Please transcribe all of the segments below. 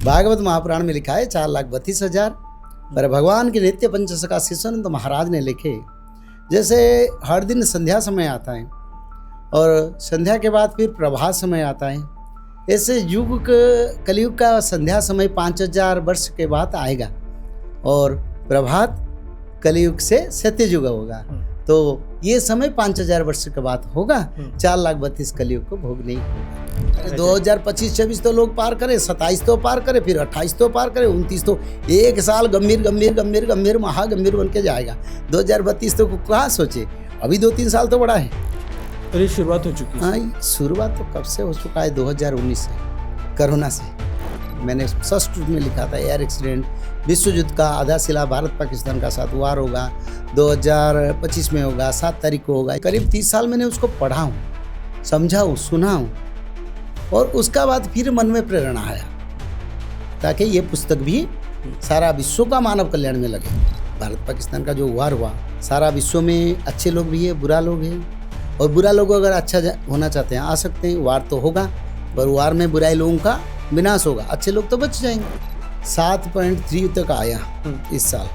भागवत महापुराण में लिखा है 4,32,000। पर भगवान के नित्य पंचसखा शिष्यानंद महाराज ने लिखे, जैसे हर दिन संध्या समय आता है और संध्या के बाद फिर प्रभात समय आता है, ऐसे कलयुग का संध्या समय 5,000 वर्ष के बाद आएगा और प्रभात कलयुग से सत्ययुग होगा। तो ये समय 5,000 वर्ष के बाद होगा। 4,32,000 कलयुग को भोग नहीं होगा। 2025-26 तो लोग पार करे, 27 तो पार करे, फिर 28 तो पार करे, 29 तो एक साल गंभीर महागंभीर बन के जाएगा। 2032 तो कहाँ सोचे, अभी 2-3 साल तो बड़ा है। अरे शुरुआत हो चुकी है। हाँ, शुरुआत तो कब से हो चुका है, 2019 से, कोरोना से। मैंने फर्स्ट में लिखा था एयर एक्सीडेंट, विश्व युद्ध का आधा शिला भारत पाकिस्तान का साथ वार होगा, 2025 में होगा, 7 तारीख को होगा। करीब 30 साल मैंने उसको पढ़ा हूँ, समझा हूँ, सुना हूँ और उसका बाद फिर मन में प्रेरणा आया ताकि ये पुस्तक भी सारा विश्व का मानव कल्याण में लगे। भारत पाकिस्तान का जो वार हुआ, सारा विश्व में अच्छे लोग भी है, बुरा लोग हैं, और बुरा लोग अगर अच्छा होना चाहते हैं आ सकते हैं। वार तो होगा पर वार में बुराई लोगों का विनाश होगा, अच्छे लोग तो बच जाएंगे। 7.3 तक आया इस साल,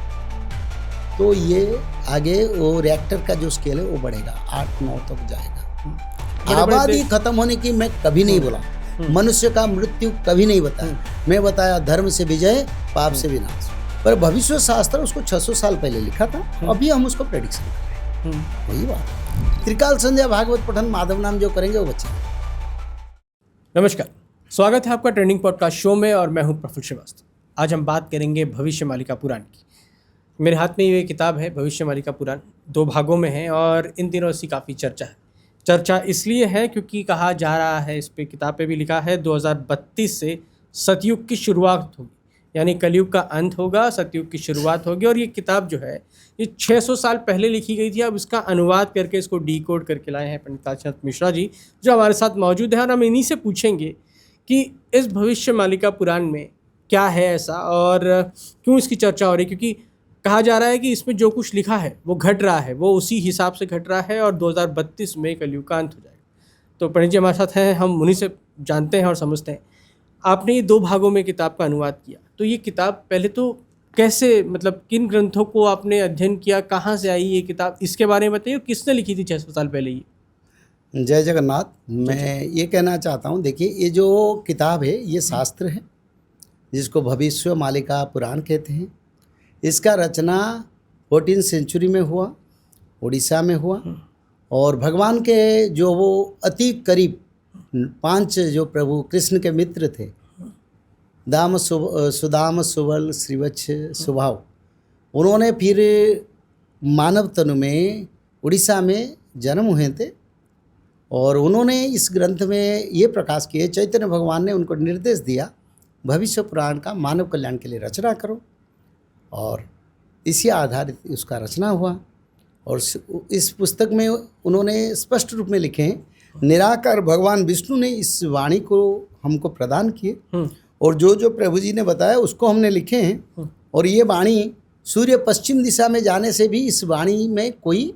तो ये आगे वो रिएक्टर का जो स्केल है वो बढ़ेगा, 8-9 तक जाएगा। आबादी खत्म होने की मैं कभी नहीं बोला, मनुष्य का मृत्यु कभी नहीं बताया। मैं बताया धर्म से विजय, पाप से विनाश। पर भविष्य शास्त्र उसको 600 साल पहले लिखा था, अभी हम उसको प्रेडिक्शन कर रहे हैं। वही बात, त्रिकाल संध्या भागवत पठन माधव नाम जो करेंगे वो बच्चे। नमस्कार, स्वागत है आपका ट्रेंडिंग पॉडकास्ट शो में और मैं हूं प्रफुल्ल श्रीवास्तव। आज हम बात करेंगे भविष्य मालिका पुराण की। मेरे हाथ में ये किताब है भविष्य मालिका पुराण, 2 भागों में है और इन दिनों इसकी काफ़ी चर्चा है। चर्चा इसलिए है क्योंकि कहा जा रहा है, इस पे किताब पे भी लिखा है, 2032 से सतयुग की शुरुआत होगी, यानी कलयुग का अंत होगा, सतयुग की शुरुआत होगी। और ये किताब जो है ये 600 साल पहले लिखी गई थी। अब इसका अनुवाद करके इसको डीकोड करके लाए हैं पंडित काशीनाथ मिश्रा जी, जो हमारे साथ मौजूद है, और हम इन्हीं से पूछेंगे कि इस भविष्य मालिका पुराण में क्या है ऐसा और क्यों इसकी चर्चा हो रही है। क्योंकि कहा जा रहा है कि इसमें जो कुछ लिखा है वो घट रहा है, वो उसी हिसाब से घट रहा है और 2032 में कलयुग का अंत हो जाएगा। तो पंडित जी हमारे साथ हैं, हम उन्हीं से जानते हैं और समझते हैं। आपने ये 2 भागों में किताब का अनुवाद किया, तो ये किताब पहले तो कैसे, मतलब किन ग्रंथों को आपने अध्ययन किया, कहाँ से आई ये किताब, इसके बारे में बताइए। किसने लिखी थी 600 साल पहले ये? जय जगन्नाथ। मैं ये कहना चाहता हूँ, देखिए ये जो किताब है ये शास्त्र है जिसको भविष्य मालिका पुराण कहते हैं। इसका रचना 14वीं सेंचुरी में हुआ, उड़ीसा में हुआ। और भगवान के जो वो अति करीब 5 जो प्रभु कृष्ण के मित्र थे, सुदाम, सुबल, श्रीवत्स, सुभाव, उन्होंने फिर मानव तनु में उड़ीसा में जन्म हुए थे और उन्होंने इस ग्रंथ में ये प्रकाश किए, चैतन्य भगवान ने उनको निर्देश दिया भविष्य पुराण का मानव कल्याण के लिए रचना करो, और इसी आधारित उसका रचना हुआ। और इस पुस्तक में उन्होंने स्पष्ट रूप में लिखे हैं, निराकार भगवान विष्णु ने इस वाणी को हमको प्रदान किए और जो जो प्रभु जी ने बताया उसको हमने लिखे हैं। और ये वाणी सूर्य पश्चिम दिशा में जाने से भी इस वाणी में कोई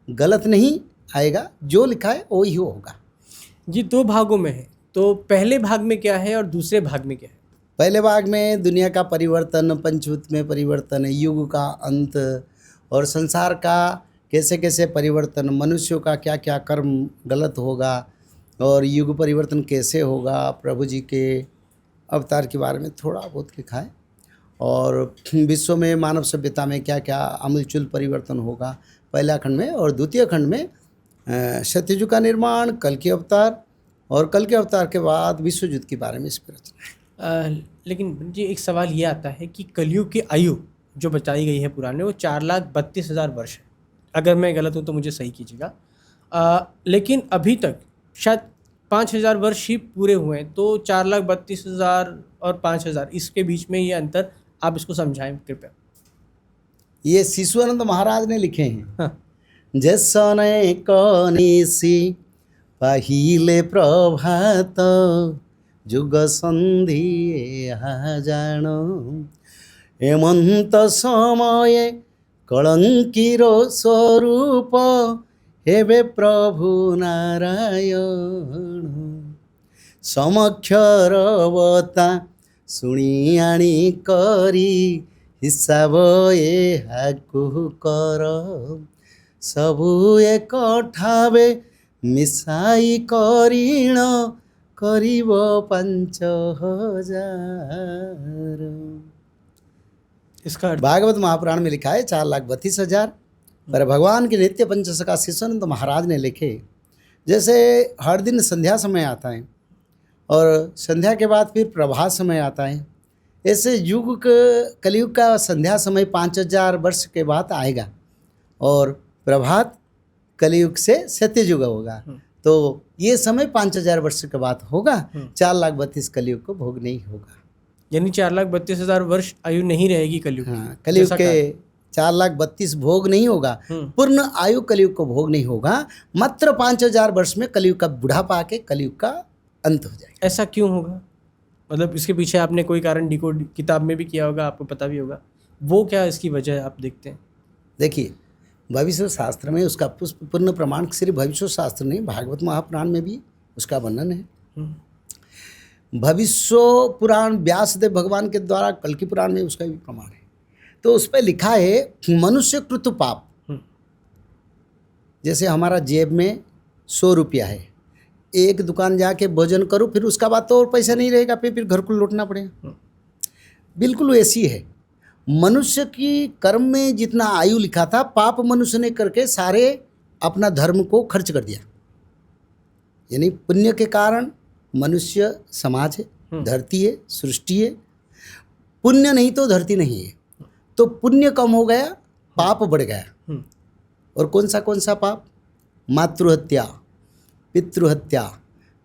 गलत नहीं आएगा, जो लिखा है वही होगा। जी 2 भागों में है, तो पहले भाग में क्या है और दूसरे भाग में क्या है? पहले भाग में दुनिया का परिवर्तन, पंचभूत में परिवर्तन, युग का अंत और संसार का कैसे कैसे परिवर्तन, मनुष्यों का क्या क्या कर्म गलत होगा और युग परिवर्तन कैसे होगा, प्रभु जी के अवतार के बारे में थोड़ा बहुत लिखा है। और विश्व में मानव सभ्यता में क्या क्या आमूलचूल परिवर्तन होगा पहला खंड में, और द्वितीय खंड में सत्ययुग का निर्माण, कल के अवतार, और कल के अवतार के बाद विश्व युद्ध के बारे में इस पर रचना। लेकिन जी एक सवाल ये आता है कि कलयुग की आयु जो बताई गई है पुराण में वो 4,32,000 वर्ष है। अगर मैं गलत हूँ तो मुझे सही कीजिएगा। लेकिन अभी तक शायद 5,000 वर्ष ही पूरे हुए हैं, तो 4,32,000 और 5,000 इसके बीच में ये अंतर, आप इसको समझाएं कृपया। ये शिशुआनंद महाराज ने लिखे हैं। जैसने कनिसी पहिले प्रभात जुग संधि जानो, हेमंत समय कलंकीर स्वरूप हेबे प्रभु नारायण, समक्षरवता ଶୁଣିଆଣି କରି ହିସାବ ଏହାକୁ କର, ସବୁ ଏକ ଠାବେ ମିଶାଇ କରିଣ କରିବ 5,000। इसका अर्थ भागवत महापुराण में लिखा है 4,32,000। पर भगवान के नित्य पंचसखा शिष्यानंद महाराज ने लिखे, जैसे हर दिन संध्या समय आता है और संध्या के बाद फिर प्रभात समय आता है, ऐसे कलयुग का संध्या समय 5,000 वर्ष के बाद आएगा और प्रभात कलयुग से सत्ययुग होगा। तो ये समय 5,000 वर्ष के बाद होगा। 4,32,000 कलयुग को भोग नहीं होगा। यानी 4,32,000 वर्ष आयु नहीं रहेगी कलयुग की। हाँ, कलयुग जैसा के 4,32,000 भोग नहीं होगा। पूर्ण आयु कलयुग को भोग नहीं होगा। मात्र 5,000 वर्ष में कलयुग का बुढ़ापा आके कलयुग का अंत हो जाएगा। ऐसा क्यों होगा? मतलब इसके पीछे आपने कोई कारण डिकोड किताब में भी किया होगा, आपको पता भी होगा, वो क्या इसकी वजह आप देखते हैं? देखिए, भविष्य शास्त्र में उसका पूर्ण प्रमाण सिर्फ भविष्य शास्त्र नहीं, भागवत महापुराण में भी उसका वर्णन है। भविष्य पुराण व्यासदेव भगवान के द्वारा कल्कि पुराण में उसका भी प्रमाण है। तो उस पर लिखा है मनुष्य कृत पाप। जैसे हमारा जेब में 100 रुपया है, एक दुकान जाके भोजन करो, फिर उसका बाद तो और पैसा नहीं रहेगा, फिर घर को लौटना पड़ेगा। बिल्कुल ऐसी है मनुष्य की कर्म में जितना आयु लिखा था, पाप मनुष्य ने करके सारे अपना धर्म को खर्च कर दिया। यानी पुण्य के कारण मनुष्य समाज है, धरती है, सृष्टि है। पुण्य नहीं तो धरती नहीं है। तो पुण्य कम हो गया, पाप बढ़ गया। और कौन सा पाप? मातृहत्या, पितृहत्या,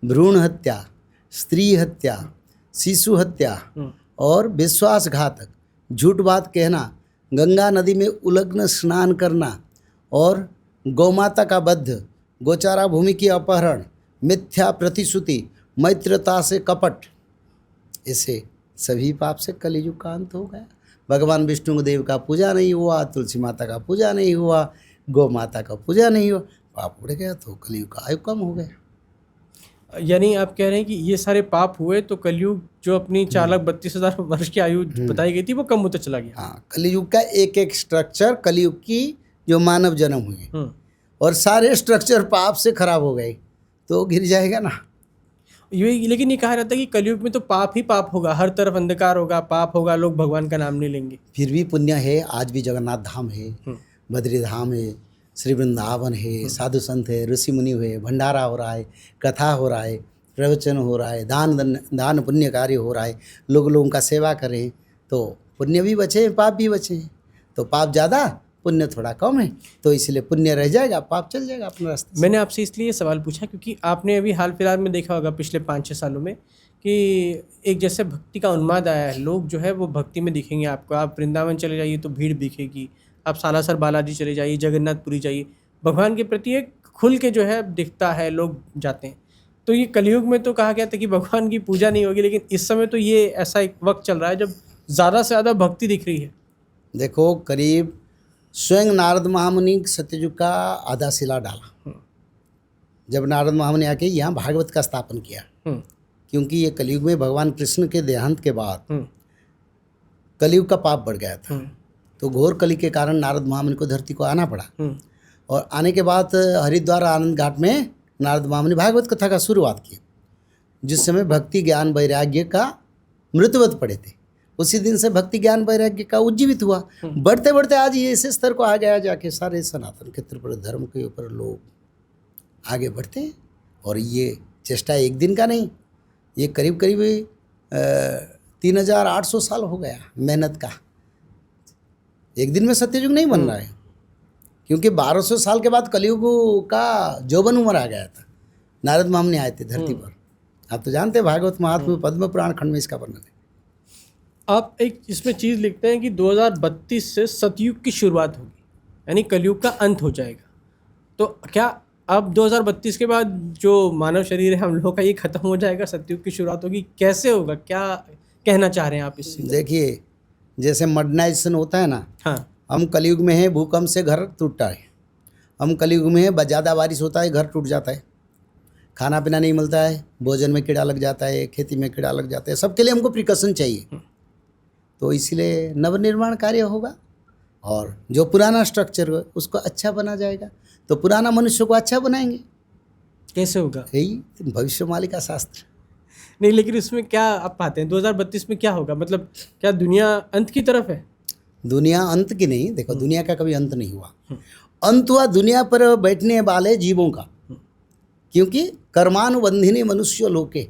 भ्रूण हत्या, स्त्री हत्या, शिशु हत्या और विश्वासघातक, झूठ बात कहना, गंगा नदी में उलग्न स्नान करना और गौमाता का वध, गोचारा भूमि की अपहरण, मिथ्या प्रतिश्रुति, मैत्रता से कपट, ऐसे सभी पाप से कलयुग का अंत हो गया। भगवान विष्णु देव का पूजा नहीं हुआ, तुलसी माता का पूजा नहीं हुआ, गौ माता का पूजा नहीं हुआ, पाप उड़ गया, तो कलयुग का आयु कम हो गया। यानी आप कह रहे हैं कि ये सारे पाप हुए तो कलयुग जो अपनी 4,32,000 वर्ष की आयु बताई गई थी वो कम होता चला गया। हाँ, कलयुग का एक एक स्ट्रक्चर, कलयुग की जो मानव जन्म हुए और सारे स्ट्रक्चर पाप से खराब हो गए तो गिर जाएगा ना। ये लेकिन ये कहा जाता है कि कलयुग में तो पाप ही पाप होगा, हर तरफ अंधकार होगा, पाप होगा, लोग भगवान का नाम नहीं लेंगे। फिर भी पुण्य है। आज भी जगन्नाथ धाम है, बद्री धाम है, श्री वृंदावन है, साधु संत है, ऋषि मुनि हुए, भंडारा हो रहा है, कथा हो रहा है, प्रवचन हो रहा है, दान पुण्य कार्य हो रहा है, लोगों का सेवा करें तो पुण्य भी बचे, पाप भी बचे। तो पाप ज़्यादा, पुण्य थोड़ा कम है, तो इसलिए पुण्य रह जाएगा, पाप चल जाएगा अपने रास्ते। मैंने आपसे इसलिए सवाल पूछा क्योंकि आपने अभी हाल फिलहाल में देखा होगा पिछले 5-6 सालों में कि एक जैसे भक्ति का उन्माद आया है। लोग जो है वो भक्ति में दिखेंगे आपको। आप वृंदावन चले जाइए तो भीड़ दिखेगी, आप सालासर बालाजी चले जाइए, जगन्नाथपुरी जाइए, भगवान के प्रति एक खुल के जो है दिखता है, लोग जाते हैं। तो ये कलयुग में तो कहा गया था कि भगवान की पूजा नहीं होगी, लेकिन इस समय तो ये ऐसा एक वक्त चल रहा है जब ज़्यादा से ज़्यादा भक्ति दिख रही है। देखो, करीब स्वयं नारद महामुनि सत्ययुग का आधा शिला डाला। जब नारद महामुनि आके यहाँ भागवत का स्थापन किया, क्योंकि ये कलयुग में भगवान कृष्ण के देहांत के बाद कलयुग का पाप बढ़ गया था। तो घोर कली के कारण नारद महामुनि को धरती को आना पड़ा। और आने के बाद हरिद्वार आनंद घाट में नारद महामुनि भागवत कथा का शुरुआत की, जिस समय भक्ति ज्ञान वैराग्य का मृतवत पड़े थे। उसी दिन से भक्ति ज्ञान वैराग्य का उज्जीवित हुआ। बढ़ते बढ़ते आज ये ऐसे स्तर को आ गया जाके सारे सनातन के त्रिपुर धर्म के ऊपर लोग आगे बढ़ते हैं। और ये चेष्टा एक दिन का नहीं, ये करीब करीब 3,800 साल हो गया मेहनत का। एक दिन में सत्ययुग नहीं बन रहा है, क्योंकि 1200 साल के बाद कलयुग का जौवन उम्र आ गया था। नारद महामुनि आए थे धरती पर। आप तो जानते हैं भागवत महात्म्य पद्म पुराण खंड में इसका वर्णन है। आप एक इसमें चीज़ लिखते हैं कि 2032 से सतयुग की शुरुआत होगी, यानी कलयुग का अंत हो जाएगा। तो क्या अब 2032 के बाद जो मानव शरीर है हम लोगों का ये खत्म हो जाएगा, सतयुग की शुरुआत होगी? कैसे होगा, क्या कहना चाह रहे हैं आप इससे? देखिए, जैसे मॉडर्नाइजेशन होता है ना, हाँ, हम कलयुग में हैं, भूकंप से घर टूटता है। हम कलयुग में हैं, ज़्यादा बारिश होता है, घर टूट जाता है। खाना पीना नहीं मिलता है, भोजन में कीड़ा लग जाता है, खेती में कीड़ा लग जाता है, सबके लिए हमको प्रिकॉशन चाहिए। तो इसलिए नवनिर्माण कार्य होगा और जो पुराना स्ट्रक्चर हो उसको अच्छा बना जाएगा। तो पुराना मनुष्य को अच्छा बनाएंगे, कैसे होगा? यही भविष्यवाणी का शास्त्र। नहीं, लेकिन इसमें क्या आप पाते हैं 2032 में क्या होगा? मतलब क्या दुनिया अंत की तरफ है? दुनिया अंत की नहीं, देखो दुनिया का कभी अंत नहीं हुआ। अंत हुआ दुनिया पर बैठने वाले जीवों का, क्योंकि कर्मानुबंधिनी मनुष्य लोके,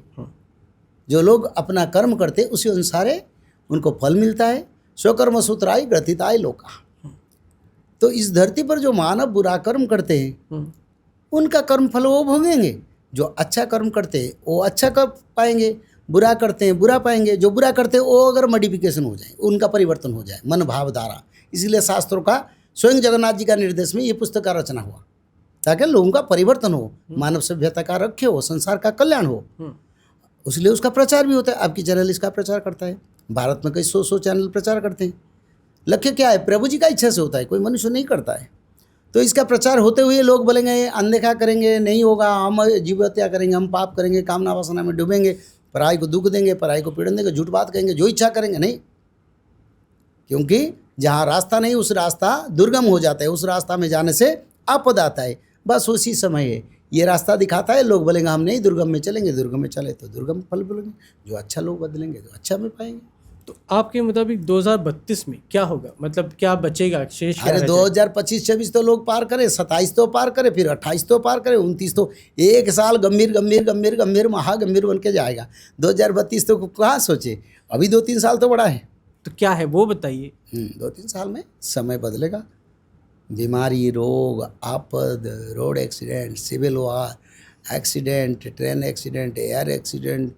जो लोग अपना कर्म करते उसी अनुसार उनको फल मिलता है। स्वकर्म सूत्राय ग्रथिताय लोका। तो इस धरती पर जो मानव बुरा कर्म करते हैं उनका कर्म फल वो भोगेंगे। जो अच्छा कर्म करते हैं वो अच्छा कर पाएंगे, बुरा करते हैं बुरा पाएंगे। जो बुरा करते हैं वो अगर मॉडिफिकेशन हो जाए, उनका परिवर्तन हो जाए, मन भाव धारा। इसलिए शास्त्रों का स्वयं जगन्नाथ जी का निर्देश में ये पुस्तक का रचना हुआ, ताकि लोगों का परिवर्तन हो, मानव सभ्यता का रक्षा हो, संसार का कल्याण हो। इसलिए उसका प्रचार भी होता है। आपकी चैनल इसका प्रचार करता है, भारत में कई 100 चैनल प्रचार करते हैं। लक्ष्य क्या है? प्रभु जी का इच्छा से होता है, कोई मनुष्य नहीं करता है। तो इसका प्रचार होते हुए लोग बोलेंगे अनदेखा करेंगे, नहीं होगा, हम जीव हत्या करेंगे, हम पाप करेंगे, कामना वासना में डूबेंगे, पराई को दुख देंगे, पराई को पीड़न देंगे, झूठ बात कहेंगे, जो इच्छा करेंगे। नहीं, क्योंकि जहाँ रास्ता नहीं उस रास्ता दुर्गम हो जाता है, उस रास्ता में जाने से आपद आता है। बस उसी समय है ये रास्ता दिखाता है। लोग बोलेंगे हम नहीं दुर्गम में चलेंगे, दुर्गम में चले तो दुर्गम फल बोलेंगे। जो अच्छा लोग बदलेंगे तो अच्छा में पाएंगे। तो आपके मुताबिक 2032 में क्या होगा? मतलब क्या बचेगा, शेष क्या अरे रह जाएगा? 2025-26 तो लोग पार करें, 27 तो पार करें, फिर 28 तो पार करें, 29 तो एक साल गंभीर गंभीर गंभीर गंभीर महागंभीर बन के जाएगा। 2032 तो कहाँ सोचे, अभी 2-3 साल तो बड़ा है। तो क्या है वो बताइए। 2-3 साल में समय बदलेगा। बीमारी, रोग, आपद, road accident, civil war, accident, train accident, air accident,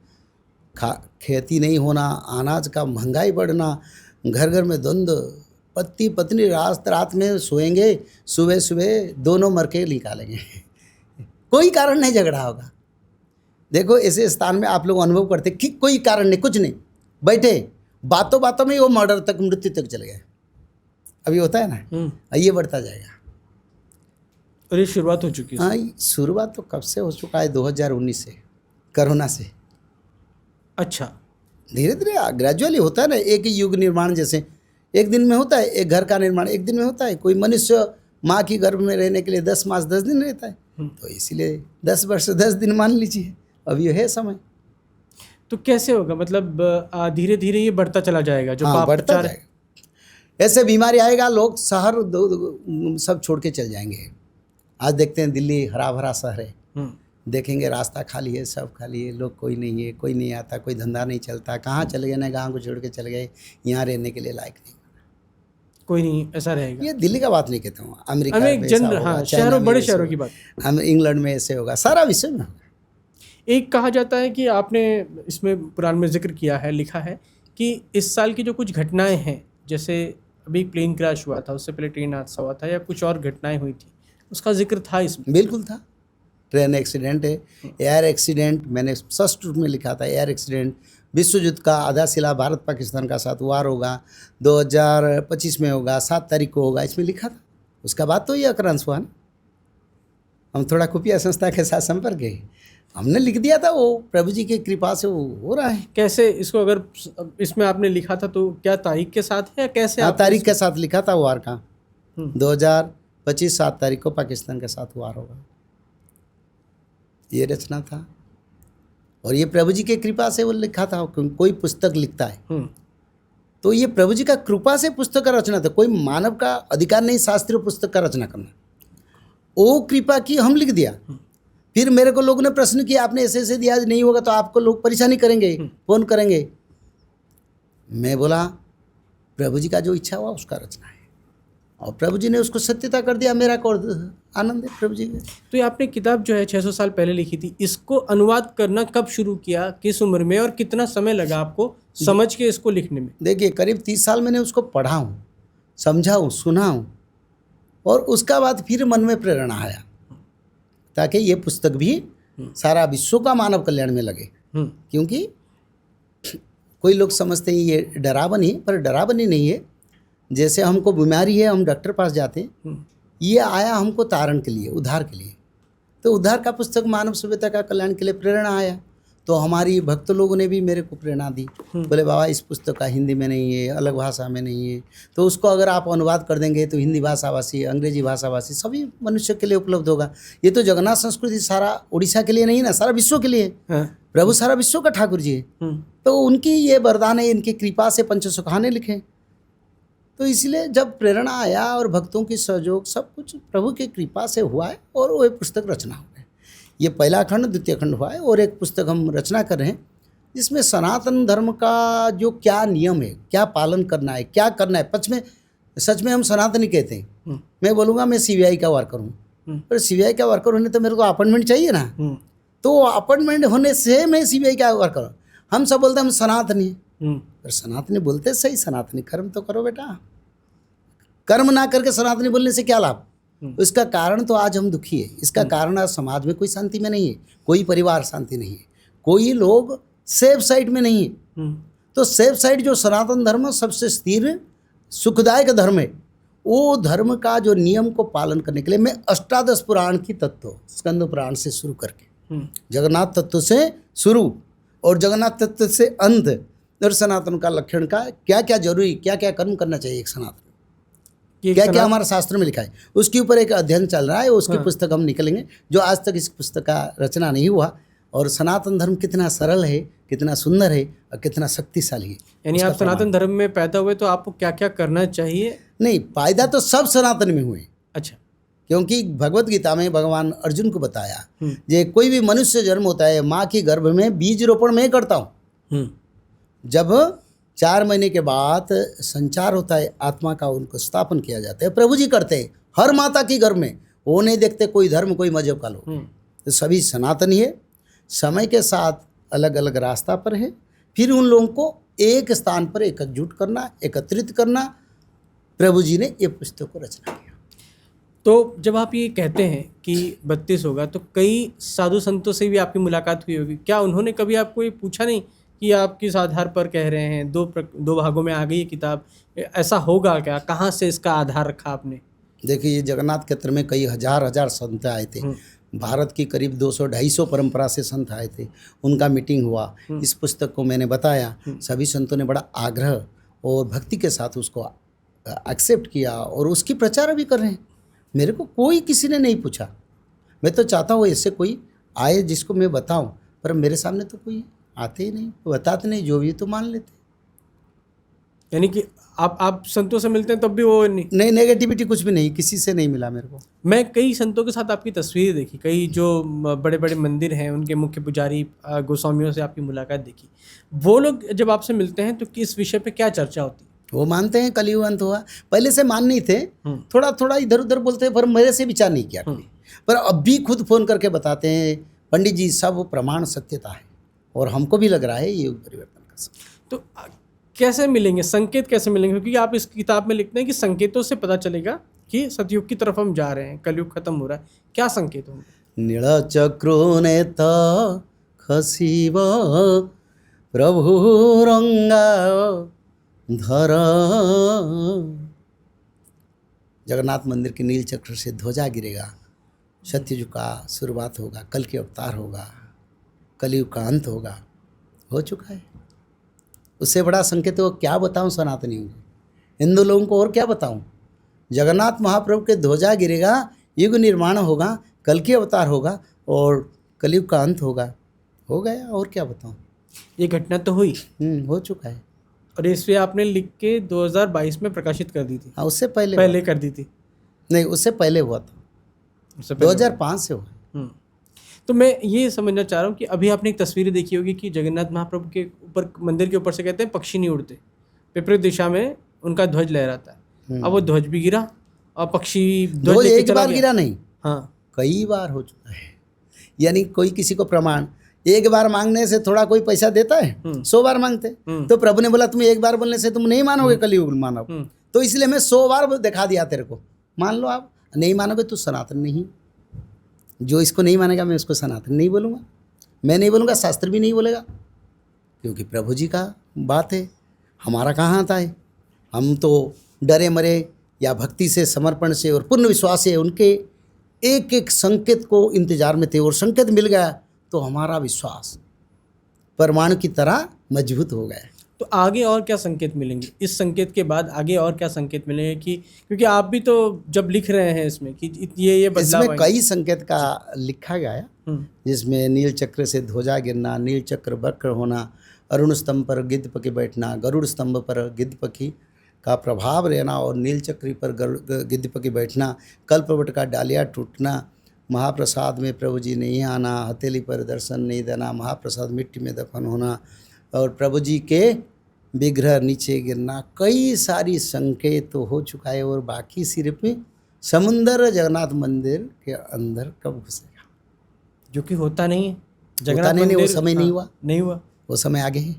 खेती नहीं होना, अनाज का महंगाई बढ़ना, घर घर में द्वंद्व, पति पत्नी रात में सोएंगे, सुबह सुबह दोनों मर के निकालेंगे। कोई कारण नहीं झगड़ा होगा। देखो ऐसे स्थान में आप लोग अनुभव करते कि कोई कारण नहीं, कुछ नहीं, बैठे बातों बातों में वो मर्डर तक, मृत्यु तक चले गए। अभी होता है ना, ये बढ़ता जाएगा। और ये शुरुआत हो चुकी है। हाँ, शुरुआत तो कब से हो चुका है, 2019 से, कोरोना से। अच्छा, धीरे धीरे ग्रेजुअली होता है ना। एक ही युग निर्माण जैसे एक दिन में होता है, एक घर का निर्माण एक दिन में होता है। कोई मनुष्य माँ की गर्भ में रहने के लिए 10 मास 10 दिन रहता है, तो इसीलिए 10 वर्ष 10 दिन मान लीजिए। अब ये है समय। तो कैसे होगा? मतलब धीरे धीरे ये बढ़ता चला जाएगा जो पाप बढ़ता प्रचार है। जाएगा। ऐसे बीमारी आएगा, लोग शहर सब छोड़ के चल जाएंगे। आज देखते हैं दिल्ली हरा भरा शहर है, देखेंगे रास्ता खाली है, सब खाली है, लोग कोई नहीं है, कोई नहीं आता, कोई धंधा नहीं चलता। कहाँ चले गए ना, गाँव को छोड़ के चले गए, यहाँ रहने के लिए लायक नहीं, कोई नहीं, ऐसा रहेगा। ये दिल्ली का बात नहीं कहता हूँ, अमेरिका हमें में जनरल, हाँ, शहरों, बड़े शहरों की बात। हम इंग्लैंड में ऐसे होगा, सारा विश्व में होगा। एक कहा जाता है कि आपने इसमें पुराण में जिक्र किया है, लिखा है कि इस साल की जो कुछ घटनाएं हैं, जैसे अभी प्लेन क्रैश हुआ था, उससे पहले ट्रेन हादसा हुआ था, या कुछ और घटनाएं हुई थी, उसका जिक्र था इसमें। बिल्कुल था। ट्रेन एक्सीडेंट है, एयर एक्सीडेंट, मैंने फर्स्ट रूप में लिखा था एयर एक्सीडेंट। विश्व युद्ध का आधा सिला भारत पाकिस्तान का साथ वार होगा, 2025 में होगा, 7 तारीख को होगा, इसमें लिखा था। उसका बाद तो ये अक्रांश हुआ ना। हम थोड़ा खुफिया संस्था के साथ संपर्क है, हमने लिख दिया था, वो प्रभु जी की कृपा से वो हो रहा है। कैसे इसको, अगर इसमें आपने लिखा था तो क्या तारीख के साथ है या कैसे? हाँ, तारीख के साथ लिखा था वार का। 2025 7 तारीख को पाकिस्तान के साथ वार होगा, ये रचना था। और ये प्रभु जी की कृपा से वो लिखा था। कोई पुस्तक लिखता है तो ये प्रभु जी का कृपा से पुस्तक का रचना था। कोई मानव का अधिकार नहीं शास्त्रीय पुस्तक का रचना करना। वो कृपा की, हम लिख दिया। फिर मेरे को लोगों ने प्रश्न किया, आपने ऐसे ऐसे दिया, नहीं होगा तो आपको लोग परेशानी करेंगे, फोन करेंगे। मैं बोला प्रभु जी का जो इच्छा हुआ उसका रचना है, और प्रभु जी ने उसको सत्यता कर दिया। मेरा को आनंद है प्रभु जी का। तो ये आपने किताब जो है 600 साल पहले लिखी थी, इसको अनुवाद करना कब शुरू किया, किस उम्र में, और कितना समय लगा आपको समझ के इसको लिखने में? देखिए, करीब 30 साल मैंने उसको पढ़ा हूँ, समझा हूँ, सुना हूँ, और उसका बाद फिर मन में प्रेरणा आया ताकि ये पुस्तक भी सारा विश्व का मानव कल्याण में लगे। क्योंकि कोई लोग समझते हैं ये डरावनी, पर डरावनी नहीं है। जैसे हमको बीमारी है, हम डॉक्टर पास जाते हैं, ये आया हमको तारण के लिए, उद्धार के लिए। तो उद्धार का पुस्तक मानव सभ्यता का कल्याण के लिए प्रेरणा आया। तो हमारी भक्त लोगों ने भी मेरे को प्रेरणा दी, बोले बाबा इस पुस्तक का हिंदी में नहीं है, अलग भाषा में नहीं है, तो उसको अगर आप अनुवाद कर देंगे तो हिंदी भाषाभाषी, अंग्रेजी भाषाभाषी सभी मनुष्य के लिए उपलब्ध होगा। ये तो जगन्नाथ संस्कृति सारा उड़ीसा के लिए नहीं ना, सारा विश्व के लिए है। हाँ। प्रभु सारा विश्व का ठाकुर जी है। तो उनकी ये वरदान है, इनकी कृपा से पंचसुखाने लिखे। तो इसलिए जब प्रेरणा आया और भक्तों की सहयोग सब कुछ प्रभु की कृपा से हुआ है और वो पुस्तक रचना हो गई। ये पहला खंड, द्वितीय खंड हुआ है और एक पुस्तक हम रचना कर रहे हैं जिसमें सनातन धर्म का जो क्या नियम है, क्या पालन करना है, क्या करना है। सच में हम सनातनी कहते हैं। मैं बोलूँगा मैं सीबीआई का वर्कर हूँ, पर सीबीआई का वर्कर होने तो मेरे को अपॉइंटमेंट चाहिए ना। तो अपॉइंटमेंट होने से मैं सीबीआई का वर्कर हूँ। हम सब बोलते हैं हम सनातनी, पर सनातनी बोलते सही, सनातनी कर्म तो करो बेटा। कर्म ना करके सनातनी बोलने से क्या लाभ? इसका कारण तो आज हम दुखी है। इसका कारण आज समाज में कोई शांति में नहीं है, कोई परिवार शांति नहीं है, कोई लोग सेफ साइड में नहीं है। तो सेफ साइड जो सनातन धर्म सबसे स्थिर सुखदायक धर्म है, वो धर्म का जो नियम को पालन करने के लिए मैं अष्टादश पुराण की तत्व, स्कंद पुराण से शुरू करके जगन्नाथ तत्व से शुरू और जगन्नाथ तत्व से अंत और सनातन का लक्षण का क्या क्या जरूरी, क्या क्या कर्म करना चाहिए एक सनातन, क्या क्या हमारा शास्त्र में लिखा है, उसके ऊपर एक अध्ययन चल रहा है। उसकी पुस्तक हम निकलेंगे, जो आज तक इस पुस्तक का रचना नहीं हुआ। और सनातन धर्म कितना सरल है, कितना सुंदर है और कितना शक्तिशाली है। यानी आप सनातन धर्म में पैदा हुए तो आपको क्या क्या करना चाहिए? नहीं, पैदा तो सब सनातन में हुए। अच्छा। क्योंकि भगवत गीता में भगवान अर्जुन को बताया जे कोई भी मनुष्य जन्म होता है माँ की गर्भ में बीज रोपण मैं करता हूँ। जब 4 महीने के बाद संचार होता है आत्मा का, उनको स्थापन किया जाता है, प्रभु जी करते हैं हर माता की गर्भ में। वो नहीं देखते कोई धर्म कोई मजहब का लोग, तो सभी सनातनी है। समय के साथ अलग अलग रास्ता पर है, फिर उन लोगों को एक स्थान पर एकजुट करना, एकत्रित करना, प्रभु जी ने ये पुस्तक को रचना किया। तो जब आप ये कहते हैं कि 32 होगा, तो कई साधु संतों से भी आपकी मुलाकात हुई होगी। क्या उन्होंने कभी आपको ये पूछा नहीं कि आप किस आधार पर कह रहे हैं, दो भागों में आ गई ये किताब, ऐसा होगा क्या? कहाँ से इसका आधार रखा आपने? देखिए, ये जगन्नाथ क्षेत्र में कई हजार संत आए थे। भारत की करीब 200-250 परंपरा से संत आए थे, उनका मीटिंग हुआ। इस पुस्तक को मैंने बताया, सभी संतों ने बड़ा आग्रह और भक्ति के साथ उसको एक्सेप्ट किया और उसकी प्रचार भी कर रहे हैं। मेरे को कोई किसी ने नहीं पूछा। मैं तो चाहता हूँ ऐसे कोई आए जिसको मैं बताऊं, पर मेरे सामने तो कोई आते ही नहीं, बताते नहीं, जो भी तो मान लेते। यानी कि आप संतों से मिलते हैं तब भी वो नहीं, नेगेटिविटी कुछ भी नहीं, किसी से नहीं मिला मेरे को। मैं कई संतों के साथ आपकी तस्वीरें देखी, कई जो बड़े बड़े मंदिर हैं उनके मुख्य पुजारी गोस्वामियों से आपकी मुलाकात देखी। वो लोग जब आपसे मिलते हैं तो किस विषय पे क्या चर्चा होती है? वो मानते हैं कलयुग अंत हुआ। पहले से मान नहीं थे, थोड़ा थोड़ा इधर उधर बोलते हैं, पर मेरे से विचार नहीं किया कभी। पर अब भी खुद फोन करके बताते हैं, पंडित जी सब प्रमाण सत्यता है और हमको भी लग रहा है ये युग परिवर्तन का समय। तो कैसे मिलेंगे, संकेत कैसे मिलेंगे? क्योंकि आप इस किताब में लिखते हैं कि संकेतों से पता चलेगा कि सतयुग की तरफ हम जा रहे हैं, कलयुग खत्म हो रहा है। क्या संकेत होंगे? नील चक्रो नेता खसीब प्रभु रंगा धर। जगन्नाथ मंदिर के नील चक्र से ध्वजा गिरेगा, सत्ययुग का शुरुआत होगा, कल के अवतार होगा, कलयुग का अंत होगा। हो चुका है। उससे बड़ा संकेत वो क्या बताऊं सनातनियों को, हिंदू लोगों को और क्या बताऊं? जगन्नाथ महाप्रभु के ध्वजा गिरेगा, युग निर्माण होगा, कल के अवतार होगा और कलयुग का अंत होगा। हो गया, और क्या बताऊं? ये घटना तो हुई, हो चुका है। और इस पे आपने लिख के 2022 में प्रकाशित कर दी थी? हाँ, उससे पहले कर दी थी? नहीं, उससे पहले हुआ था, 2005 से हुआ। तो मैं ये समझना चाह रहा हूँ कि अभी आपने एक तस्वीर देखी होगी कि जगन्नाथ महाप्रभु के ऊपर, मंदिर के ऊपर से कहते हैं पक्षी नहीं उड़ते, विपरीत दिशा में उनका ध्वज लहराता है। अब वो ध्वज भी गिरा और पक्षी ध्वज एक बार गिरा नहीं, हाँ, कई बार हो चुका है। यानी कोई किसी को प्रमाण, एक बार मांगने से थोड़ा कोई पैसा देता है, 100 बार मांगते। तो प्रभु ने बोला तुम एक बार बोलने से तुम नहीं मानोगे कलयुग मानव, तो इसलिए मैं 100 बार दिखा दिया तेरे को, मान लो। आप नहीं मानोगे तो सनातन नहीं। जो इसको नहीं मानेगा मैं उसको सनातन नहीं बोलूँगा, मैं नहीं बोलूँगा, शास्त्र भी नहीं बोलेगा, क्योंकि प्रभु जी का बात है, हमारा कहाँ आता है। हम तो डरे मरे या भक्ति से, समर्पण से और पूर्ण विश्वास से उनके एक एक संकेत को इंतजार में थे और संकेत मिल गया तो हमारा विश्वास परमाणु की तरह मजबूत हो गया। तो आगे और क्या संकेत मिलेंगे इस संकेत के बाद? आगे और क्या संकेत मिलेंगे कि क्योंकि आप भी तो जब लिख रहे हैं इसमें कि ये बदलाव इसमें कई संकेत का लिखा गया है, जिसमें नील चक्र से ध्वजा गिरना, नील चक्र वक्र होना, अरुण स्तंभ पर गिद्ध पकी बैठना, गरुड़ स्तंभ पर गिद्ध पकी का प्रभाव रहना और नील चक्री पर गिद्ध पकी बैठना, कल्पवट का डालिया टूटना, महाप्रसाद में प्रभु जी नहीं आना, हथेली पर दर्शन नहीं देना, महाप्रसाद मिट्टी में दफन होना और प्रभु जी के विग्रह नीचे गिरना, कई सारी संकेत तो हो चुका है। और बाकी सिर्फ समुंदर जगन्नाथ मंदिर के अंदर कब घुसेगा, जो कि होता नहीं है। होता नहीं, वो समय नहीं हुआ, नहीं हुआ, वो समय आगे है।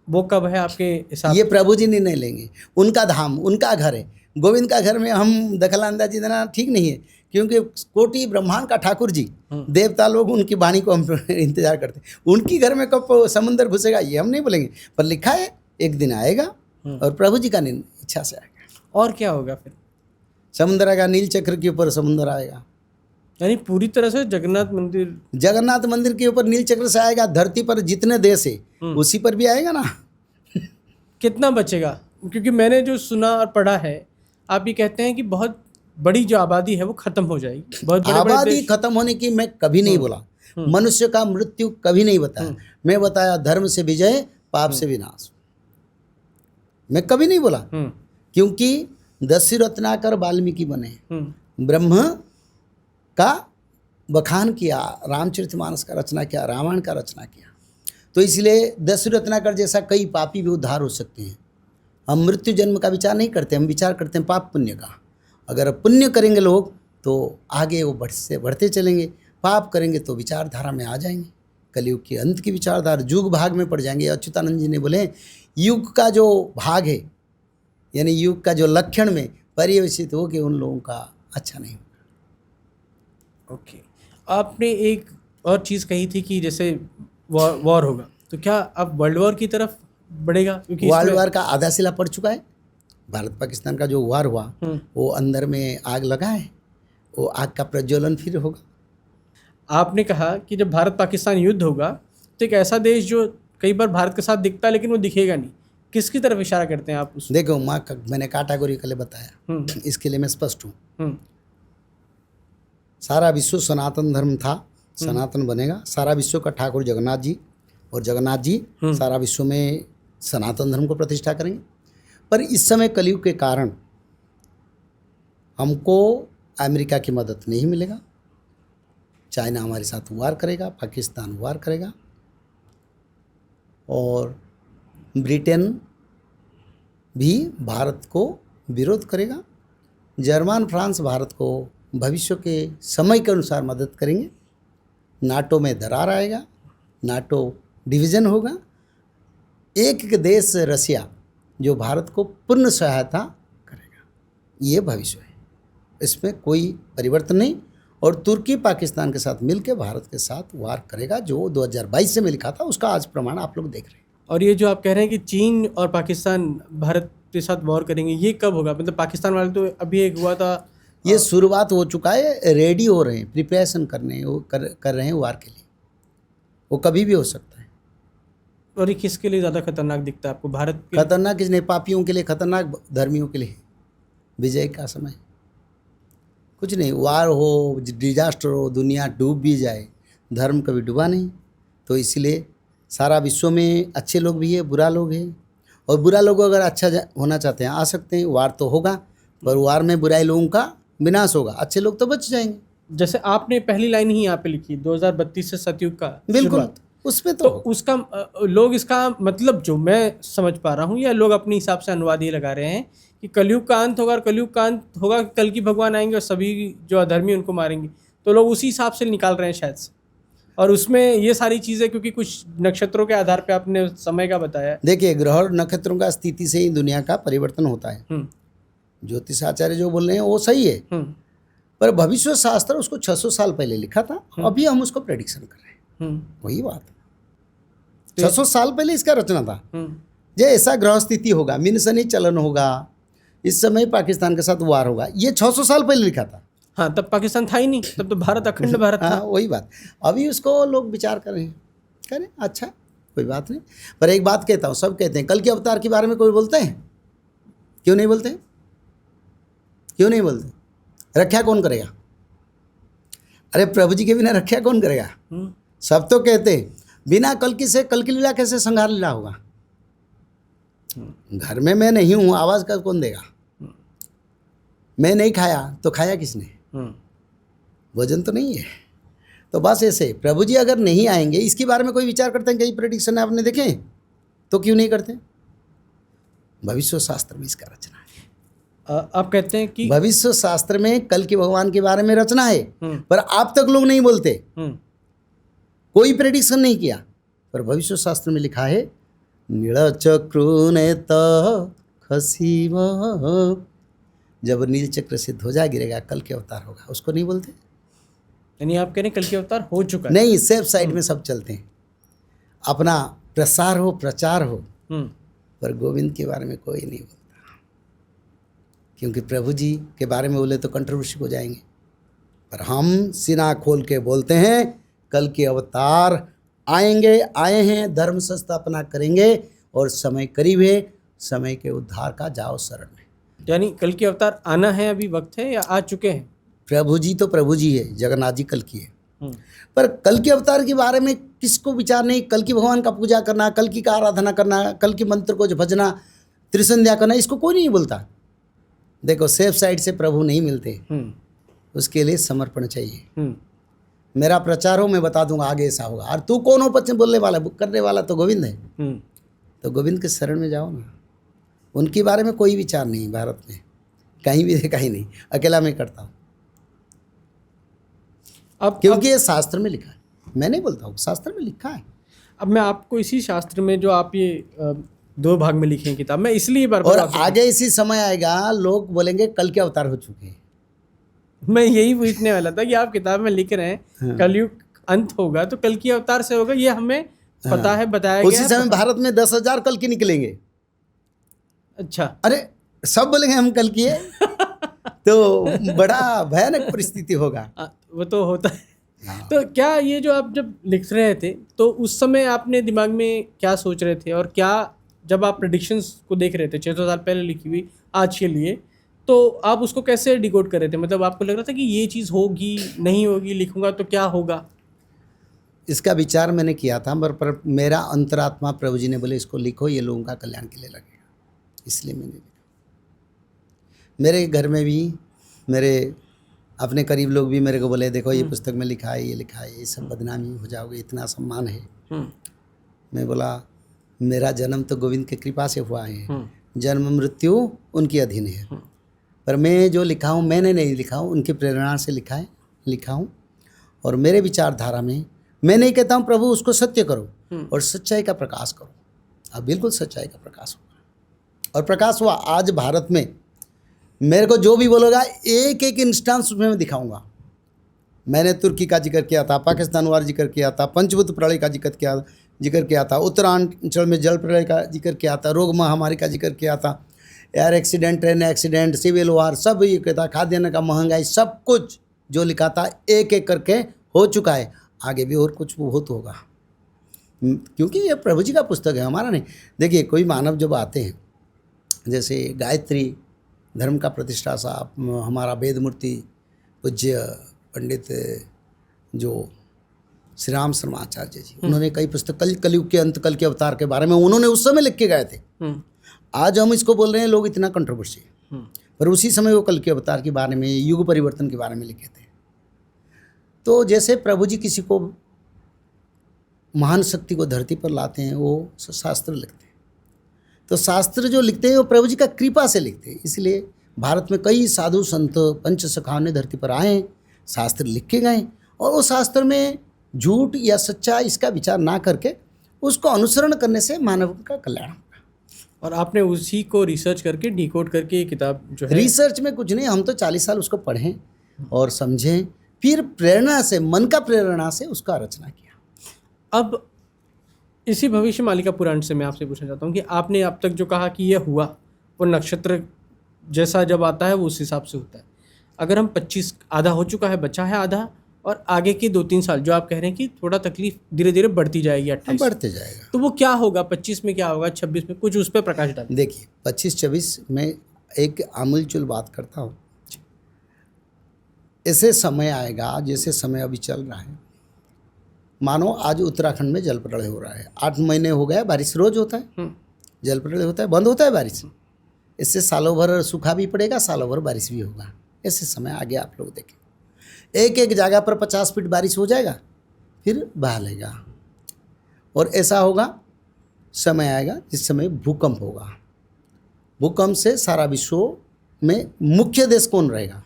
वो कब है आपके हिसाब? ये प्रभु जी निर्णय लेंगे, उनका धाम, उनका घर है। गोविंद का घर में हम दखलंदाजी देना ठीक नहीं है, क्योंकि कोटि ब्रह्मांड का ठाकुर जी, देवता लोग उनकी वाणी को हम इंतजार करते हैं। उनकी घर में कब समुंदर घुसेगा ये हम नहीं बोलेंगे, पर लिखा है एक दिन आएगा और प्रभु जी का इच्छा से आएगा। और क्या होगा फिर? समुंदर आएगा, नील चक्र के ऊपर समुंदर आएगा, यानी पूरी तरह से जगन्नाथ मंदिर के ऊपर नील चक्र से आएगा। धरती पर जितने देश है उसी पर भी आएगा ना। कितना बचेगा? क्योंकि मैंने जो सुना और पढ़ा है, आप ये कहते हैं कि बहुत बड़ी जो आबादी है वो खत्म हो जाएगी। बहुत बड़े आबादी खत्म होने की मैं कभी नहीं बोला, मनुष्य का मृत्यु कभी नहीं बताया। मैं बताया धर्म से विजय, पाप से विनाश, मैं कबी नहीं बोला। क्योंकि दस्यु रत्नाकर वाल्मीकि बने, ब्रह्म का बखान किया, रामचरितमानस का रचना किया, रामायण का रचना किया, तो इसलिए दस्यु रत्नाकर जैसा कई पापी भी उद्धार हो सकते हैं। हम मृत्यु जन्म का विचार नहीं करते, हम विचार करते हैं पाप पुण्य का। अगर पुण्य करेंगे लोग तो आगे वो बढ़ते चलेंगे, पाप करेंगे तो विचारधारा में आ जाएंगे, कलयुग के अंत की विचारधारा, युग भाग में पड़ जाएंगे। अच्युतानंद जी ने बोले युग का जो भाग है, यानी युग का जो लक्षण में पर्यवेसित हो कि उन लोगों का अच्छा नहीं होगा। ओके, आपने एक और चीज़ कही थी कि जैसे वॉर होगा, तो क्या अब वर्ल्ड वॉर की तरफ बढ़ेगा? क्योंकि वर्ल्ड वॉर का आधा सिला पड़ चुका है। भारत पाकिस्तान का जो वार हुआ वो अंदर में आग लगा है, वो आग का प्रज्वलन फिर होगा। आपने कहा कि जब भारत पाकिस्तान युद्ध होगा तो एक ऐसा देश जो कई बार भारत के साथ दिखता है लेकिन वो दिखेगा नहीं, किसकी तरफ इशारा करते हैं आप? देखो मैंने कैटेगोरिकली बताया, इसके लिए मैं स्पष्ट हूँ। सारा विश्व सनातन धर्म था, सनातन बनेगा। सारा विश्व का ठाकुर जगन्नाथ जी, और जगन्नाथ जी सारा विश्व में सनातन धर्म को प्रतिष्ठा करेंगे। पर इस समय कलयुग के कारण हमको अमेरिका की मदद नहीं मिलेगा। चाइना हमारे साथ वार करेगा, पाकिस्तान वार करेगा, और ब्रिटेन भी भारत को विरोध करेगा। जर्मन फ्रांस भारत को भविष्य के समय के अनुसार मदद करेंगे। नाटो में दरार आएगा, नाटो डिवीज़न होगा। एक देश रसिया जो भारत को पूर्ण सहायता करेगा, ये भविष्य है, इसमें कोई परिवर्तन नहीं। और तुर्की पाकिस्तान के साथ मिलकर भारत के साथ वार करेगा, जो 2022 से मैं लिखा था, उसका आज प्रमाण आप लोग देख रहे हैं। और ये जो आप कह रहे हैं कि चीन और पाकिस्तान भारत के साथ वॉर करेंगे, ये कब होगा? मतलब पाकिस्तान वाले तो अभी एक हुआ था, ये शुरुआत हो चुका है, रेडी हो रहे हैं, प्रिपरेशन कर रहे हैं वार के लिए। वो कभी भी हो सकता है। और ये किसके लिए ज़्यादा खतरनाक दिखता है आपको? भारत के? खतरनाक किस नहीं, पापियों के लिए खतरनाक, धर्मियों के लिए विजय का समय। कुछ नहीं, वार हो, डिजास्टर हो, दुनिया डूब भी जाए, धर्म कभी डूबा नहीं। तो इसलिए सारा विश्व में अच्छे लोग भी है, बुरा लोग हैं, और बुरा लोग अगर अच्छा होना चाहते हैं आ सकते हैं। वार तो होगा, पर वार में बुराई लोगों का विनाश होगा, अच्छे लोग तो बच जाएंगे। जैसे आपने पहली लाइन ही यहाँ पे लिखी 2032 से सतयुग का, बिल्कुल, उस पे तो उसका लोग, इसका मतलब जो मैं समझ पा रहा हूँ, या लोग अपने हिसाब से अनुवाद ये लगा रहे हैं कि कलयुग का अंत होगा, और कलयुग का अंत होगा कल की भगवान आएंगे और सभी जो अधर्मी उनको मारेंगे। तो लोग उसी हिसाब से निकाल रहे हैं शायद से, और उसमें ये सारी चीज़ें, क्योंकि कुछ नक्षत्रों के आधार पे आपने समय का बताया। देखिए, ग्रह और नक्षत्रों का स्थिति से ही दुनिया का परिवर्तन होता है। ज्योतिषाचार्य जो बोल रहे हैं वो सही है, पर भविष्य शास्त्र उसको 600 साल पहले लिखा था, अभी हम उसको प्रेडिक्शन कर रहे हैं। वही बात, 600 साल पहले इसका रचना था। जो ऐसा ग्रह स्थिति होगा, मीन शनि चलन होगा, इस समय पाकिस्तान के साथ वार होगा, ये 600 साल पहले लिखा था। हाँ, तब पाकिस्तान था ही नहीं, तब तो भारत अखंड भारत हाँ था। वही बात। अभी उसको लोग विचार कर रहे हैं, करें, अच्छा कोई बात नहीं। पर एक बात कहता हूँ, सब कहते हैं कल के अवतार के बारे में, कोई बोलते हैं? क्यों नहीं बोलते? क्यों नहीं बोलते? रक्षा कौन करेगा? अरे प्रभु जी के बिना रक्षा कौन करेगा? सब तो कहते हैं बिना कल की से कल की लीला कैसे संहार लीला होगा? घर में मैं नहीं हूँ, आवाज़ का कौन देगा? मैं नहीं खाया तो खाया किसने? भोजन तो नहीं है। तो बस ऐसे प्रभु जी अगर नहीं आएंगे, इसके बारे में कोई विचार करते हैं? कई प्रेडिक्शन आपने देखे तो क्यों नहीं करते? भविष्य शास्त्र में इसका रचना है। आप कहते हैं कि भविष्य शास्त्र में कल के भगवान के बारे में रचना है, पर आप तक लोग नहीं बोलते, कोई प्रेडिक्शन नहीं किया। पर भविष्य शास्त्र में लिखा है नीलचक्र नेत खसीव, जब नील चक्र से ध्वजा गिरेगा कल के अवतार होगा, उसको नहीं बोलते। यानी आप कह रहे हैं कल के अवतार हो चुका है? नहीं, सेफ साइड में सब चलते हैं, अपना प्रसार हो प्रचार हो, पर गोविंद के बारे में कोई नहीं बोलता, क्योंकि प्रभु जी के बारे में बोले तो कंट्रोवर्सी हो जाएंगे। पर हम सीना खोल के बोलते हैं कल के अवतार आएंगे, आए हैं, धर्म संस्थापना करेंगे और समय करीब है, समय के उद्धार का जाओ शरण में। यानी कल के अवतार आना है, अभी वक्त है या आ चुके हैं? प्रभु जी तो प्रभु जी है, जगन्नाथ जी कल की है, पर कल के अवतार के बारे में किसको विचार नहीं। कल की भगवान का पूजा करना, कल की का आराधना करना, कल के मंत्र को भजना, त्रिसंध्या करना, इसको कोई नहीं बोलता। देखो सेफ साइड से प्रभु नहीं मिलते, उसके लिए समर्पण चाहिए। मेरा प्रचार हो, मैं बता दूंगा आगे ऐसा होगा, और तू कौन हो पश्चिम बोलने वाला? करने वाला तो गोविंद है। तो गोविंद के शरण में जाओ ना। उनके बारे में कोई विचार नहीं भारत में, कहीं भी देखा ही नहीं, अकेला मैं करता हूँ। अब क्योंकि ये शास्त्र में लिखा है, मैं नहीं बोलता हूँ, शास्त्र में लिखा है। अब मैं आपको इसी शास्त्र में जो आप ये 2 भाग में लिखे हैं किताब, मैं इसलिए बार और आगे इसी समय आएगा, लोग बोलेंगे कल के अवतार हो चुके हैं। मैं यही पूछने वाला था कि आप किताब में लिख रहे हैं कलयुग अंत होगा, तो कल की अवतार से होगा, ये हमें पता है, बताया गया उसी समय भारत में 10,000 कल के निकलेंगे। अच्छा, अरे सब बोलेंगे हम कल की है तो बड़ा भयानक परिस्थिति होगा। वो तो होता है। तो क्या ये जो आप जब लिख रहे थे तो उस समय आपने दिमाग में क्या सोच रहे थे, और क्या जब आप प्रेडिक्शंस को देख रहे थे 600 साल पहले लिखी हुई आज के लिए, तो आप उसको कैसे डिकोड कर रहे थे? मतलब आपको लग रहा था कि ये चीज़ होगी, नहीं होगी, लिखूंगा तो क्या होगा? इसका विचार मैंने किया था, पर मेरा अंतरात्मा प्रभु जी ने बोले इसको लिखो, ये लोगों का कल्याण के लिए लगेगा, इसलिए मैंने लिखा। मेरे घर में भी मेरे अपने करीब लोग भी मेरे को बोले देखो ये पुस्तक में लिखा है, ये लिखा है, ये सब बदनामी हो जाओगे, इतना सम्मान है। मैं बोला मेरा जन्म तो गोविंद की कृपा से हुआ है, जन्म मृत्यु उनकी अधीन है, पर मैं जो लिखा हूँ मैंने नहीं लिखा हूँ, उनकी प्रेरणा से लिखा हूँ। और मेरे विचारधारा में मैं नहीं कहता हूँ प्रभु उसको सत्य करो और सच्चाई का प्रकाश करो। अब बिल्कुल सच्चाई का प्रकाश होगा, और प्रकाश हुआ। आज भारत में मेरे को जो भी बोलेगा एक एक इंस्टांस उसमें मैं दिखाऊंगा। मैंने तुर्की का जिक्र किया था, पाकिस्तान वार जिक्र किया था, पंचभूत प्रलय का जिक्र किया था, उत्तरांचल में जल प्रलय का जिक्र किया था, रोग महामारी का जिक्र किया था, air accident, train accident, civil war, सब ये कहता, खाद्यान्न का महंगाई, सब कुछ जो लिखा था एक एक करके हो चुका है। आगे भी और कुछ बहुत होगा, क्योंकि ये प्रभु जी का पुस्तक है, हमारा नहीं। देखिए कोई मानव जब आते हैं, जैसे गायत्री धर्म का प्रतिष्ठा साहब, हमारा वेद मूर्ति पूज्य पंडित जो श्री राम शर्माचार्य जी, उन्होंने कई पुस्तक कलयुग के अंत, कल के अवतार के बारे में उन्होंने उस समय लिख के गए थे। आज हम इसको बोल रहे हैं, लोग इतना कंट्रोवर्सी, पर उसी समय वो कल के अवतार के बारे में, युग परिवर्तन के बारे में लिखे थे। तो जैसे प्रभु जी किसी को महान शक्ति को धरती पर लाते हैं, वो शास्त्र लिखते हैं। तो शास्त्र जो लिखते हैं वो प्रभु जी का कृपा से लिखते हैं। इसलिए भारत में कई साधु संत पंच सखाओं ने धरती पर आए, शास्त्र लिख के गए, और वो शास्त्र में झूठ या सच्चा इसका विचार ना करके उसको अनुसरण करने से मानव का कल्याण होगा। और आपने उसी को रिसर्च करके डिकोड करके ये किताब जो है, रिसर्च में कुछ नहीं, हम तो 40 साल उसको पढ़ें और समझें, फिर प्रेरणा से, मन का प्रेरणा से उसका रचना किया। अब इसी भविष्य मालिका पुराण से मैं आपसे पूछना चाहता हूँ कि आपने अब तक जो कहा कि ये हुआ, वो नक्षत्र जैसा जब आता है वो उस हिसाब से होता है। अगर हम 25 आधा हो चुका है, बचा है आधा, और आगे के 2-3 साल जो आप कह रहे हैं कि थोड़ा तकलीफ धीरे धीरे बढ़ती जाएगी 28 बढ़ते जाएगा। तो वो क्या होगा, 25 में क्या होगा, 26 में, कुछ उस पर प्रकाश डालिए। देखिए 25-26 में एक आमूलचूल बात करता हूँ। ऐसे समय आएगा, जैसे समय अभी चल रहा है, मानो आज उत्तराखंड में जल प्रलय हो रहा है। 8 महीने हो गए, बारिश रोज होता है, जल प्रलय होता है, बंद होता है बारिश। इससे सालों भर सूखा भी पड़ेगा, सालों भर बारिश भी होगा। ऐसे समय आगे आप लोग देखें, एक एक जगह पर 50 फीट बारिश हो जाएगा, फिर बहा लेगा। और ऐसा होगा, समय आएगा जिस समय भूकंप होगा। भूकंप से सारा विश्व में मुख्य देश कौन रहेगा?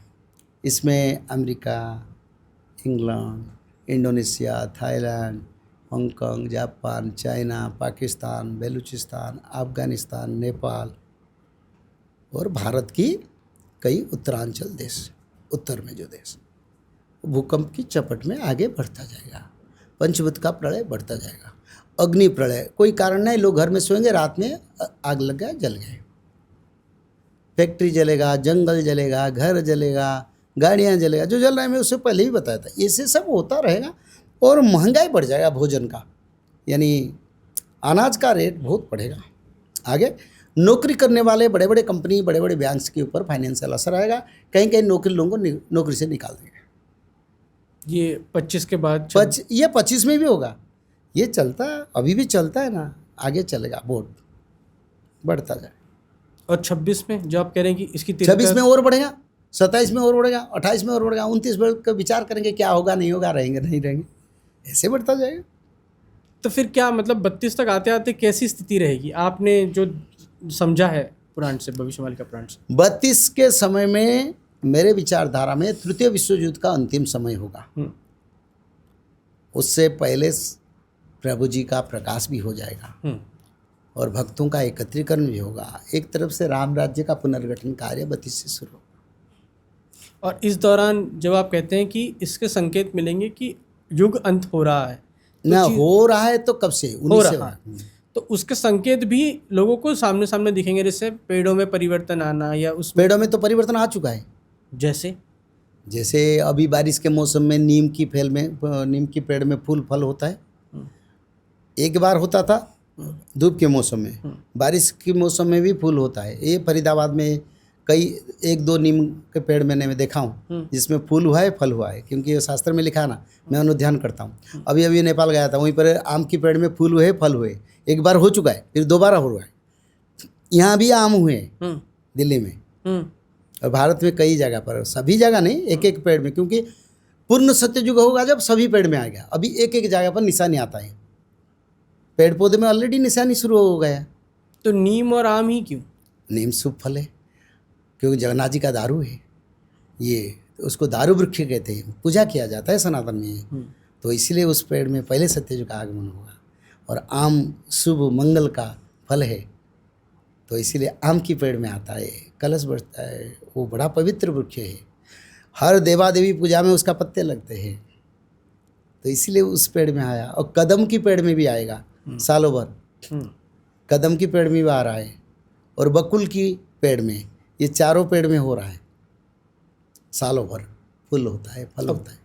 इसमें America, England, Indonesia, Thailand, Hong Kong, Japan, China, Pakistan, Balochistan, Afghanistan, Nepal और भारत की कई उत्तरांचल देश, उत्तर में जो देश, भूकंप की चपेट में आगे बढ़ता जाएगा। पंचभूत का प्रलय बढ़ता जाएगा। अग्नि प्रलय, कोई कारण नहीं, लोग घर में सोएंगे, रात में आग लग गया, जल गए। फैक्ट्री जलेगा, जंगल जलेगा, घर जलेगा, गाड़ियाँ जलेगा, जो जल रहा है मैं उससे पहले ही बताया था। ऐसे सब होता रहेगा और महंगाई बढ़ जाएगा भोजन का, यानी अनाज का रेट बहुत बढ़ेगा। आगे नौकरी करने वाले बड़े बड़े कंपनी, बड़े बड़े बैंक्स के ऊपर फाइनेंशियल असर आएगा। कहीं कहीं नौकरी लोगों को नौकरी से निकाल देंगे। ये 25 के बाद ये 25 में भी होगा। ये चलता है, अभी भी चलता है ना, आगे चलेगा, बोर्ड बढ़ता जाए। और 26 में जो आप कह रहे हैं कि इसकी 26 में और बढ़ेगा, 27 में और बढ़ेगा, 28 में और बढ़ेगा, 29 में का विचार करेंगे क्या होगा, नहीं होगा, रहेंगे नहीं रहेंगे, ऐसे बढ़ता जाएगा। तो फिर क्या मतलब 32 तक आते आते कैसी स्थिति रहेगी, आपने जो समझा है पुराण से, भविष्यवाणी का पुराण से? 32 के समय में मेरे विचारधारा में तृतीय विश्व युद्ध का अंतिम समय होगा। उससे पहले प्रभु जी का प्रकाश भी हो जाएगा और भक्तों का एकत्रीकरण भी होगा। एक तरफ से राम राज्य का पुनर्गठन कार्य 32 से शुरू होगा। और इस दौरान जब आप कहते हैं कि इसके संकेत मिलेंगे कि युग अंत हो रहा है, ना हो रहा है तो कब से? हो रहा है, तो उसके संकेत भी लोगों को सामने सामने दिखेंगे, जैसे पेड़ों में परिवर्तन आना, या उस पेड़ों में तो परिवर्तन आ चुका है। जैसे अभी बारिश के मौसम में नीम की पेड़ में फूल फल होता है। एक बार होता था धूप के मौसम में, बारिश के मौसम में भी फूल होता है। ये फरीदाबाद में कई 1-2 नीम के पेड़ मैंने देखा हूँ जिसमें फूल हुआ है, फल हुआ है, क्योंकि ये शास्त्र में लिखा है ना, मैं अनुध्यान करता हूँ। अभी अभी नेपाल गया था, वहीं पर आम की पेड़ में फूल हुए, फल हुए। एक बार हो चुका है, फिर दोबारा हो रहा है। यहाँ भी आम हुए दिल्ली में, और भारत में कई जगह पर, सभी जगह नहीं, एक एक पेड़ में, क्योंकि पूर्ण सत्ययुग होगा जब सभी पेड़ में आ गया। अभी एक एक जगह पर निशानी आता है, पेड़ पौधे में ऑलरेडी निशानी शुरू हो गया। तो नीम और आम ही क्यों? नीम शुभ फल है, क्योंकि जगन्नाथ जी का दारू है ये, उसको दारू वृक्ष कहते हैं, पूजा किया जाता है सनातन में। तो इसीलिए उस पेड़ में पहले सत्ययुग का आगमन होगा। और आम शुभ मंगल का फल है, तो इसीलिए आम की पेड़ में आता है, कलश बढ़ता है, वो बड़ा पवित्र वृक्ष है। हर देवा देवी पूजा में उसका पत्ते लगते हैं, तो इसीलिए उस पेड़ में आया। और कदम की पेड़ में भी आएगा सालों भर, कदम की पेड़ में भी आ रहा है, और बकुल की पेड़ में, ये चारों पेड़ में हो रहा है। सालों भर फूल होता है, फल होता है।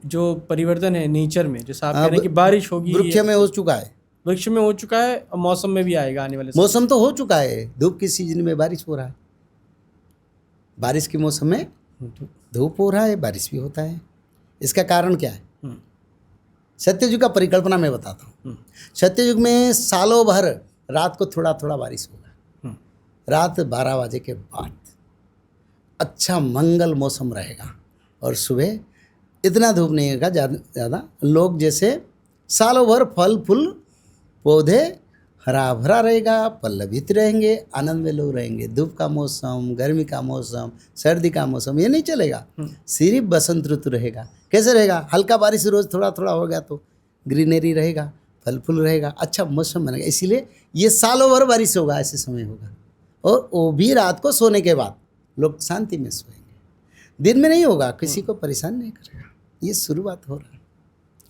जो परिवर्तन है नेचर में, जैसे आप कह रहे हैं कि बारिश होगी, वृक्ष में हो चुका है, वृक्ष में हो चुका है, और मौसम में भी आएगा आने वाले मौसम तो हो चुका है। धूप की सीजन में बारिश हो रहा है, बारिश के मौसम में धूप हो रहा है, बारिश भी होता है। इसका कारण क्या है? सत्ययुग का परिकल्पना मैं बताता हूँ। सत्ययुग में सालों भर रात को थोड़ा थोड़ा बारिश होगा, रात 12 बजे के बाद अच्छा मंगल मौसम रहेगा, और सुबह इतना धूप नहीं होगा ज़्यादा। लोग जैसे सालों भर फल फूल पौधे हरा भरा रहेगा, पल्लवित रहेंगे, आनंद में लोग रहेंगे। धूप का मौसम, गर्मी का मौसम, सर्दी का मौसम ये नहीं चलेगा, सिर्फ बसंत ऋतु रहेगा। कैसे रहेगा? हल्का बारिश रोज थोड़ा थोड़ा हो गया तो ग्रीनरी रहेगा, फल फूल रहेगा, अच्छा मौसम बनेगा। इसीलिए ये सालों भर बारिश होगा, ऐसे समय होगा। और वो भी रात को सोने के बाद लोग शांति में सोएंगे, दिन में नहीं होगा, किसी को परेशान नहीं करेगा। ये शुरुआत हो रहा है।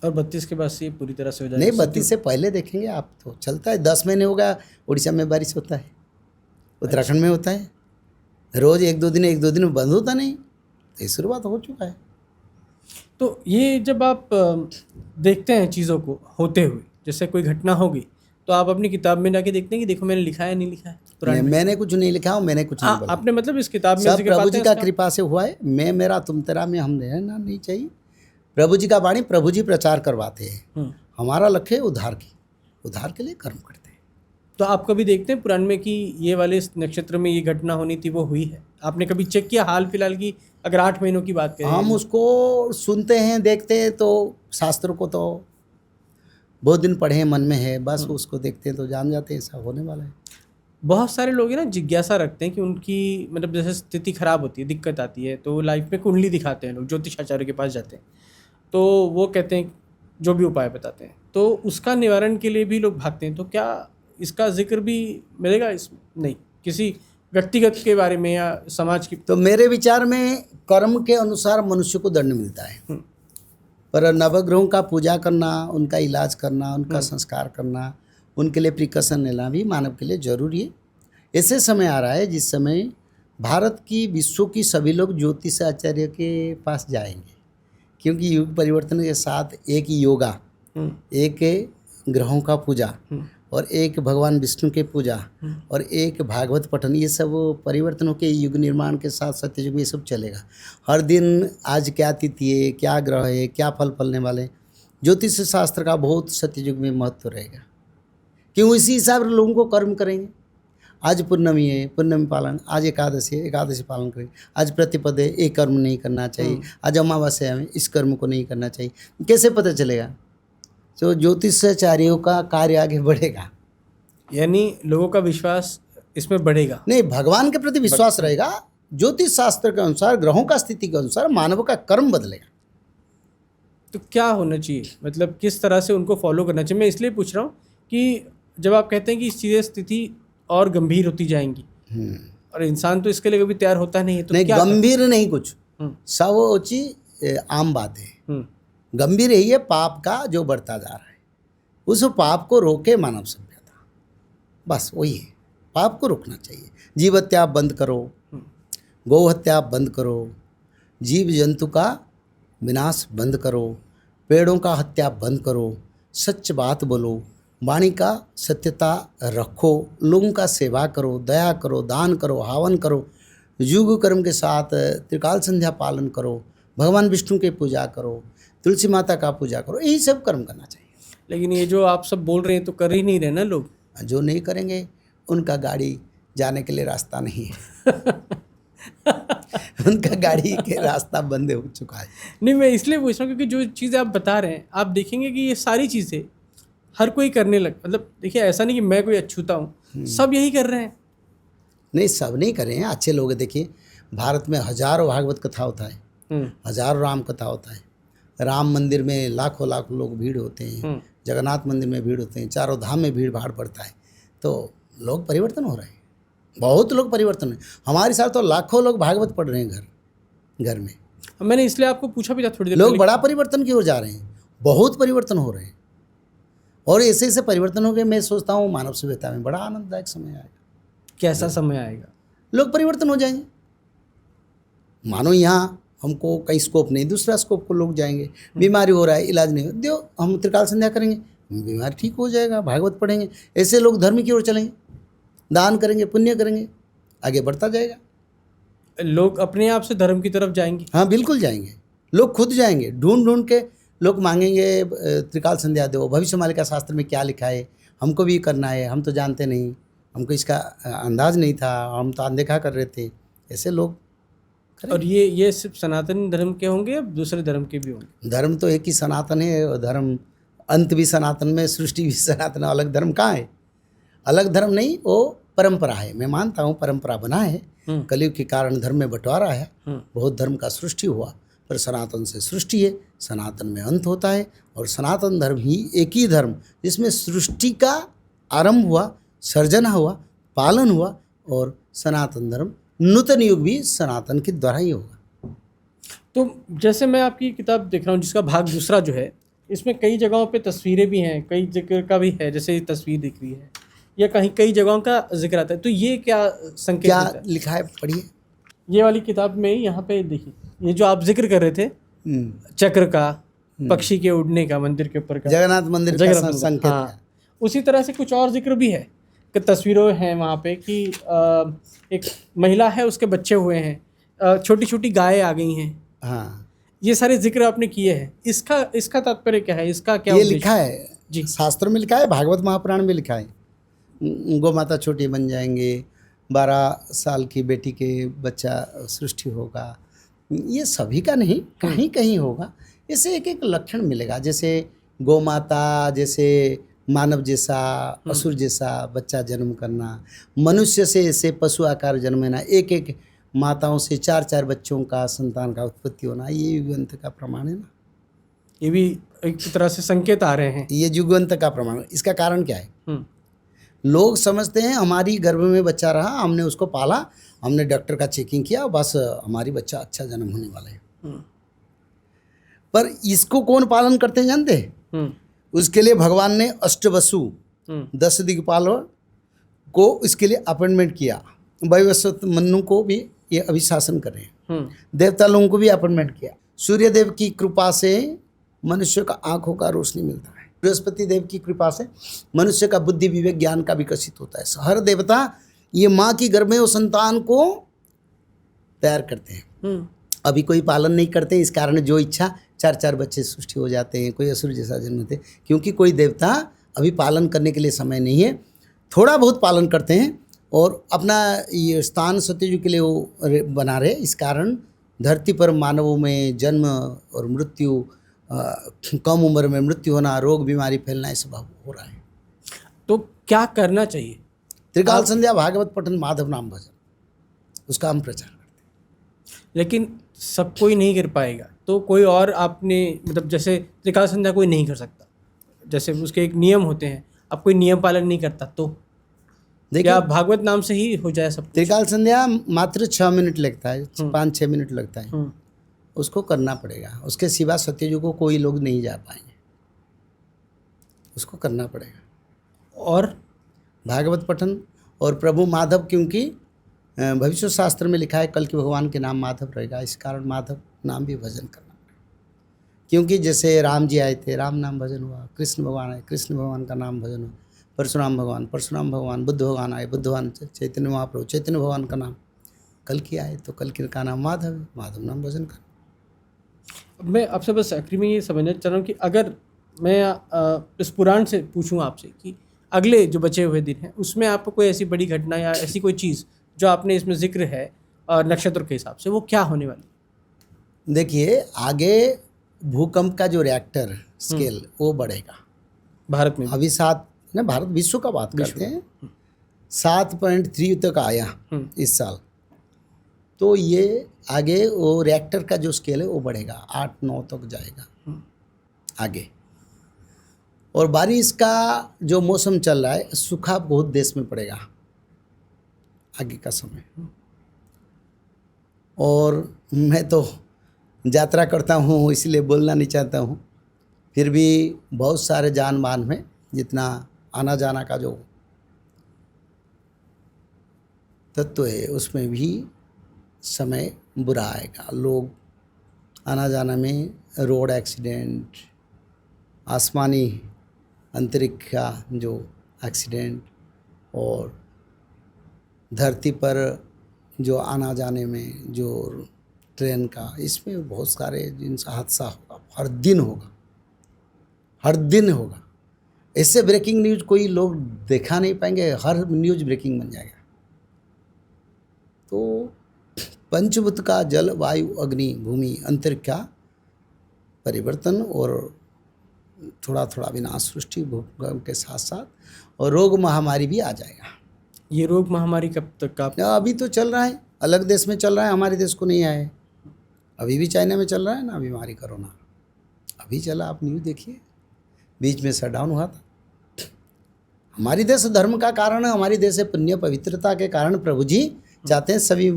और 32 के बाद से ये पूरी तरह से हो जाएगा? नहीं, 32 से पहले देखेंगे आप, तो चलता है। 10 महीने होगा, उड़ीसा में बारिश होता है, उत्तराखंड में होता है, रोज एक दो दिन में बंद होता नहीं, तो ये शुरुआत हो चुका है। तो ये जब आप देखते हैं चीज़ों को होते हुए, जैसे कोई घटना होगी तो आप अपनी किताब में जाके देखते हैं कि देखो मैंने लिखा है नहीं लिखा है पुराण में? मैंने कुछ नहीं लिखा हूँ, मैंने कुछ नहीं बोला। आपने मतलब इस किताब में सब जिक्र प्रभु पाते जी हैं का इसका? कृपा से हुआ है। मैं मेरा तुम तेरा में हम रहना नहीं चाहिए। प्रभु जी का वाणी प्रभु जी प्रचार करवाते हैं। हमारा लक्ष्य है उद्धार के लिए कर्म करते हैं। तो आप कभी देखते हैं पुराण में कि ये वाले इस नक्षत्र में ये घटना होनी थी, वो हुई है? आपने कभी चेक किया हाल फिलहाल की, अगर 8 महीनों की बात करें? हम उसको सुनते हैं, देखते हैं, तो शास्त्रों को तो बहुत दिन पढ़े हैं, मन में है, बस उसको देखते हैं तो जान जाते हैं ऐसा होने वाला है। बहुत सारे लोग हैं ना जिज्ञासा रखते हैं कि उनकी मतलब जैसे स्थिति खराब होती है, दिक्कत आती है, तो लाइफ में कुंडली दिखाते हैं लोग, ज्योतिषाचार्य के पास जाते हैं, तो वो कहते हैं जो भी उपाय बताते हैं, तो उसका निवारण के लिए भी लोग भागते हैं। तो क्या इसका जिक्र भी मिलेगा इसमें? नहीं, किसी व्यक्तिगत के बारे में या समाज की? तो मेरे विचार में कर्म के अनुसार मनुष्य को दंड मिलता है, पर नवग्रहों का पूजा करना, उनका इलाज करना, उनका संस्कार करना, उनके लिए प्रिकॉशन लेना भी मानव के लिए जरूरी है। ऐसे समय आ रहा है जिस समय भारत की, विश्व की सभी लोग ज्योतिष आचार्य के पास जाएंगे, क्योंकि युग परिवर्तन के साथ एक योगा, एक ग्रहों का पूजा और एक भगवान विष्णु के पूजा और एक भागवत पठन, ये सब परिवर्तनों के युग निर्माण के साथ सत्ययुग में ये सब चलेगा। हर दिन आज क्या तिथि है, क्या ग्रह है, क्या फल फलने वाले, ज्योतिष शास्त्र का बहुत सत्ययुग में महत्व रहेगा, क्यों इसी हिसाब से लोगों को कर्म करेंगे। आज पूर्णमी है, पूर्णमी पालन, आज एकादशी है, एकादशी पालन करेंगे, आज प्रतिपद है, ये कर्म नहीं करना चाहिए, आज अमावस्या है, इस कर्म को नहीं करना चाहिए। कैसे पता चलेगा? तो ज्योतिषाचार्यों का कार्य आगे बढ़ेगा, यानी लोगों का विश्वास इसमें बढ़ेगा। नहीं, भगवान के प्रति विश्वास रहेगा। ज्योतिष शास्त्र के अनुसार, ग्रहों का स्थिति के अनुसार मानव का कर्म बदलेगा। तो क्या होना चाहिए, मतलब किस तरह से उनको फॉलो करना चाहिए? मैं इसलिए पूछ रहा हूँ कि जब आप कहते हैं कि इस चीज़ें स्थिति और गंभीर होती जाएंगी और इंसान तो इसके लिए कभी तैयार होता नहीं है, तो नहीं, क्या गंभीर नहीं कुछ, सब चीज आम बात है। गंभीर यही है पाप का जो बढ़ता जा रहा है, उस पाप को रोके मानव सभ्यता, बस वही है। पाप को रोकना चाहिए। जीव हत्या बंद करो, गौ हत्या बंद करो, जीव जंतु का विनाश बंद करो, पेड़ों का हत्या बंद करो, सच बात बोलो, वाणी का सत्यता रखो, लोगों का सेवा करो, दया करो, दान करो, हवन करो, युग कर्म के साथ त्रिकाल संध्या पालन करो, भगवान विष्णु की पूजा करो, तुलसी माता का पूजा करो, यही सब कर्म करना चाहिए। लेकिन ये जो आप सब बोल रहे हैं तो कर ही नहीं रहे ना लोग। जो नहीं करेंगे उनका गाड़ी जाने के लिए रास्ता नहीं है। उनका गाड़ी के रास्ता बंद हो चुका है। नहीं, मैं इसलिए पूछ रहा हूँ क्योंकि जो चीज़ें आप बता रहे हैं, आप देखेंगे कि ये सारी चीज़ें हर कोई करने लग, मतलब देखिए ऐसा नहीं कि मैं कोई अछूता हूँ, सब यही कर रहे हैं। नहीं, सब नहीं कर रहे हैं, अच्छे लोग। देखिए भारत में हजारों भागवत कथा होता है, हजारों राम कथा होता है, राम मंदिर में लाखों लाखों लोग भीड़ होते हैं, जगन्नाथ मंदिर में भीड़ होते हैं, चारों धाम में भीड़ भाड़ पड़ता है, तो लोग परिवर्तन हो रहे हैं, बहुत लोग परिवर्तन है। हमारे साथ तो लाखों लोग भागवत पढ़ रहे हैं घर में। मैंने इसलिए आपको पूछा भी था थोड़ी देर लोग पहले। बड़ा परिवर्तन की ओर जा रहे हैं, बहुत परिवर्तन हो रहे हैं, और ऐसे ऐसे परिवर्तन हो गए, मैं सोचता हूँ मानव सभ्यता में बड़ा आनंददायक समय आएगा। कैसा समय आएगा? लोग परिवर्तन हो जाएंगे। मानो यहाँ हमको कहीं स्कोप नहीं, दूसरा स्कोप को लोग जाएंगे, बीमारी हो रहा है, इलाज नहीं हो, दो हम त्रिकाल संध्या करेंगे, बीमारी ठीक हो जाएगा, भागवत पढ़ेंगे, ऐसे लोग धर्म की ओर चलेंगे, दान करेंगे, पुण्य करेंगे, आगे बढ़ता जाएगा। लोग अपने आप से धर्म की तरफ जाएंगे। हाँ बिल्कुल जाएंगे, लोग खुद जाएंगे, ढूंढ ढूंढ के लोग मांगेंगे त्रिकाल संध्या दो, भविष्य मालिका शास्त्र में क्या लिखा है, हमको भी करना है, हम तो जानते नहीं, हमको इसका अंदाज नहीं था, हम तो अनदेखा कर रहे थे, ऐसे लोग करेंगे। और ये सिर्फ सनातन धर्म के होंगे या दूसरे धर्म के भी होंगे? धर्म तो एक ही सनातन है, और धर्म अंत भी सनातन में, सृष्टि भी सनातन, अलग धर्म कहाँ है? अलग धर्म नहीं, वो परंपरा है। मैं मानता हूँ परंपरा बना है, कलयुग के कारण धर्म में बंटवारा है, बहुत धर्म का सृष्टि हुआ, पर सनातन से सृष्टि है, सनातन में अंत होता है, और सनातन धर्म ही एक ही धर्म जिसमें सृष्टि का आरंभ हुआ, सर्जना हुआ, पालन हुआ, और सनातन धर्म नूतन युग भी सनातन के द्वारा ही होगा। तो जैसे मैं आपकी किताब देख रहा हूँ जिसका भाग दूसरा जो है, इसमें कई जगहों पे तस्वीरें भी हैं, कई जिक्र का भी है, जैसे ये तस्वीर दिख रही है, या कहीं कई जगहों का जिक्र आता है, तो ये क्या संकेत क्या देता है? लिखा है पढ़िए। ये वाली किताब में यहाँ पे देखिए, ये जो आप जिक्र कर रहे थे चक्र का, पक्षी के उड़ने का, मंदिर के ऊपर का, जगन्नाथ मंदिर का जगन्नाथ मंदिर, संकेत हाँ। है। उसी तरह से कुछ और जिक्र भी है कि तस्वीरों हैं वहाँ पे कि एक महिला है, उसके बच्चे हुए हैं, छोटी छोटी गायें आ गई हैं। हाँ, ये सारे जिक्र आपने किए हैं, इसका तात्पर्य क्या है, इसका क्या ये उद्देश्य? लिखा है जी। शास्त्र में लिखा है, भागवत महापुराण में लिखा है। गौ माता छोटी बन जाएंगे, 12 साल की बेटी के बच्चा सृष्टि होगा। ये सभी का नहीं, कहीं कहीं होगा। इससे एक एक लक्षण मिलेगा, जैसे गौ माता, जैसे मानव जैसा, असुर जैसा बच्चा जन्म करना, मनुष्य से ऐसे पशु आकार जन्मना, एक एक माताओं से 4-4 बच्चों का संतान का उत्पत्ति होना, ये युगंत का प्रमाण है ना। ये भी एक तरह से संकेत आ रहे हैं। ये युगंत का प्रमाण। इसका कारण क्या है? हम्म, लोग समझते हैं हमारी गर्भ में बच्चा रहा, हमने उसको पाला, हमने डॉक्टर का चेकिंग किया, बस हमारी बच्चा अच्छा जन्म होने वाला है। हम्म, पर इसको कौन पालन करते हैं जानते हैं? हम्म, उसके लिए भगवान ने अष्टवसु 10 दिक्पालों को इसके लिए अपॉइंटमेंट किया। वैवस्वत मनु को भी ये अभिशासन कर रहे हैं। देवता लोगों को भी अपॉइंटमेंट किया। सूर्य देव की कृपा से मनुष्य का आंखों का रोशनी मिलता है। बृहस्पति देव की कृपा से मनुष्य का बुद्धि विवेक ज्ञान का विकसित होता है। हर देवता ये माँ की गर्भ में वो संतान को तैयार करते हैं। अभी कोई पालन नहीं करते, इस कारण जो इच्छा 4-4 बच्चे सृष्टि हो जाते हैं, कोई असुर जैसा जन्म होते, क्योंकि कोई देवता अभी पालन करने के लिए समय नहीं है। थोड़ा बहुत पालन करते हैं और अपना ये स्थान सत्ययुग के लिए वो बना रहे। इस कारण धरती पर मानवों में जन्म और मृत्यु, कम उम्र में मृत्यु होना, रोग बीमारी फैलना, ये सब हो रहा है। तो क्या करना चाहिए? त्रिकाल संध्या, भागवत पठन, माधव नाम भजन, उसका हम प्रचार करते हैं। लेकिन सब कोई नहीं कर पाएगा, तो कोई और आपने मतलब जैसे त्रिकाल संध्या कोई नहीं कर सकता, जैसे उसके एक नियम होते हैं, अब कोई नियम पालन नहीं करता तो क्या भागवत नाम से ही हो जाए सब कुछ? त्रिकाल संध्या मात्र 6 मिनट लगता है, 5-6 मिनट लगता है, उसको करना पड़ेगा। उसके सिवा सत्ययुग को कोई लोग नहीं जा पाएंगे, उसको करना पड़ेगा। और भागवत पठन और प्रभु माधव, क्योंकि भविष्य शास्त्र में लिखा है कल के भगवान के नाम माधव रहेगा, इस कारण माधव नाम भी भजन करना पड़ेगा। क्योंकि जैसे राम जी आए थे, राम नाम भजन हुआ, कृष्ण भगवान आए, कृष्ण भगवान का नाम भजन हुआ, परशुराम भगवान, बुद्ध भगवान आए, बुद्ध भगवान, चैतन्य महाप्रभु, चैतन्य भगवान का नाम, कल की आए तो कल की का नाम माधव है, माधव नाम भजन करना। मैं आपसे बस आखिरी में ये समझना चाह रहा हूँ कि अगर मैं इस पुराण से पूछूं आपसे कि अगले जो बचे हुए दिन हैं उसमें आपको कोई ऐसी बड़ी घटना या ऐसी कोई चीज़ जो आपने इसमें जिक्र है और नक्षत्र के हिसाब से, वो क्या होने वाली? देखिए, आगे भूकंप का जो रिएक्टर स्केल वो बढ़ेगा भारत में। अभी 7 ना, भारत विश्व का बात करते हैं, 7.3 तक आया इस साल। तो ये आगे वो रिएक्टर का जो स्केल है वो बढ़ेगा, 8-9 तक जाएगा आगे। और बारिश का जो मौसम चल रहा है, सूखा बहुत देश में पड़ेगा आगे का समय। और मैं तो यात्रा करता हूँ इसलिए बोलना नहीं चाहता हूँ, फिर भी बहुत सारे जान मान में जितना आना जाना का जो तत्व है उसमें भी समय बुरा आएगा। लोग आना जाना में, रोड एक्सीडेंट, आसमानी अंतरिक्ष का जो एक्सीडेंट, और धरती पर जो आना जाने में जो ट्रेन का, इसमें बहुत सारे जिनसे हादसा होगा, हर दिन होगा, हर दिन होगा। इससे ब्रेकिंग न्यूज़ कोई लोग देखा नहीं पाएंगे, हर न्यूज़ ब्रेकिंग बन जाएगा। तो पंचभूत का जल, वायु, अग्नि, भूमि, अंतरिक्ष का परिवर्तन और थोड़ा थोड़ा विनाश, सृष्टि भूकंप के साथ साथ, और रोग महामारी भी आ जाएगा। ये रोग महामारी कब तक का? अभी तो चल रहा है, अलग देश में चल रहा है, हमारे देश को नहीं आया है। अभी भी चाइना में चल रहा है ना बीमारी, कोरोना अभी चला, आप न्यूज़ देखिए, बीच में शटडाउन हुआ था। हमारी देश धर्म का कारण है, हमारी देश पुण्य पवित्रता के कारण प्रभु जी चाहते हैं सभी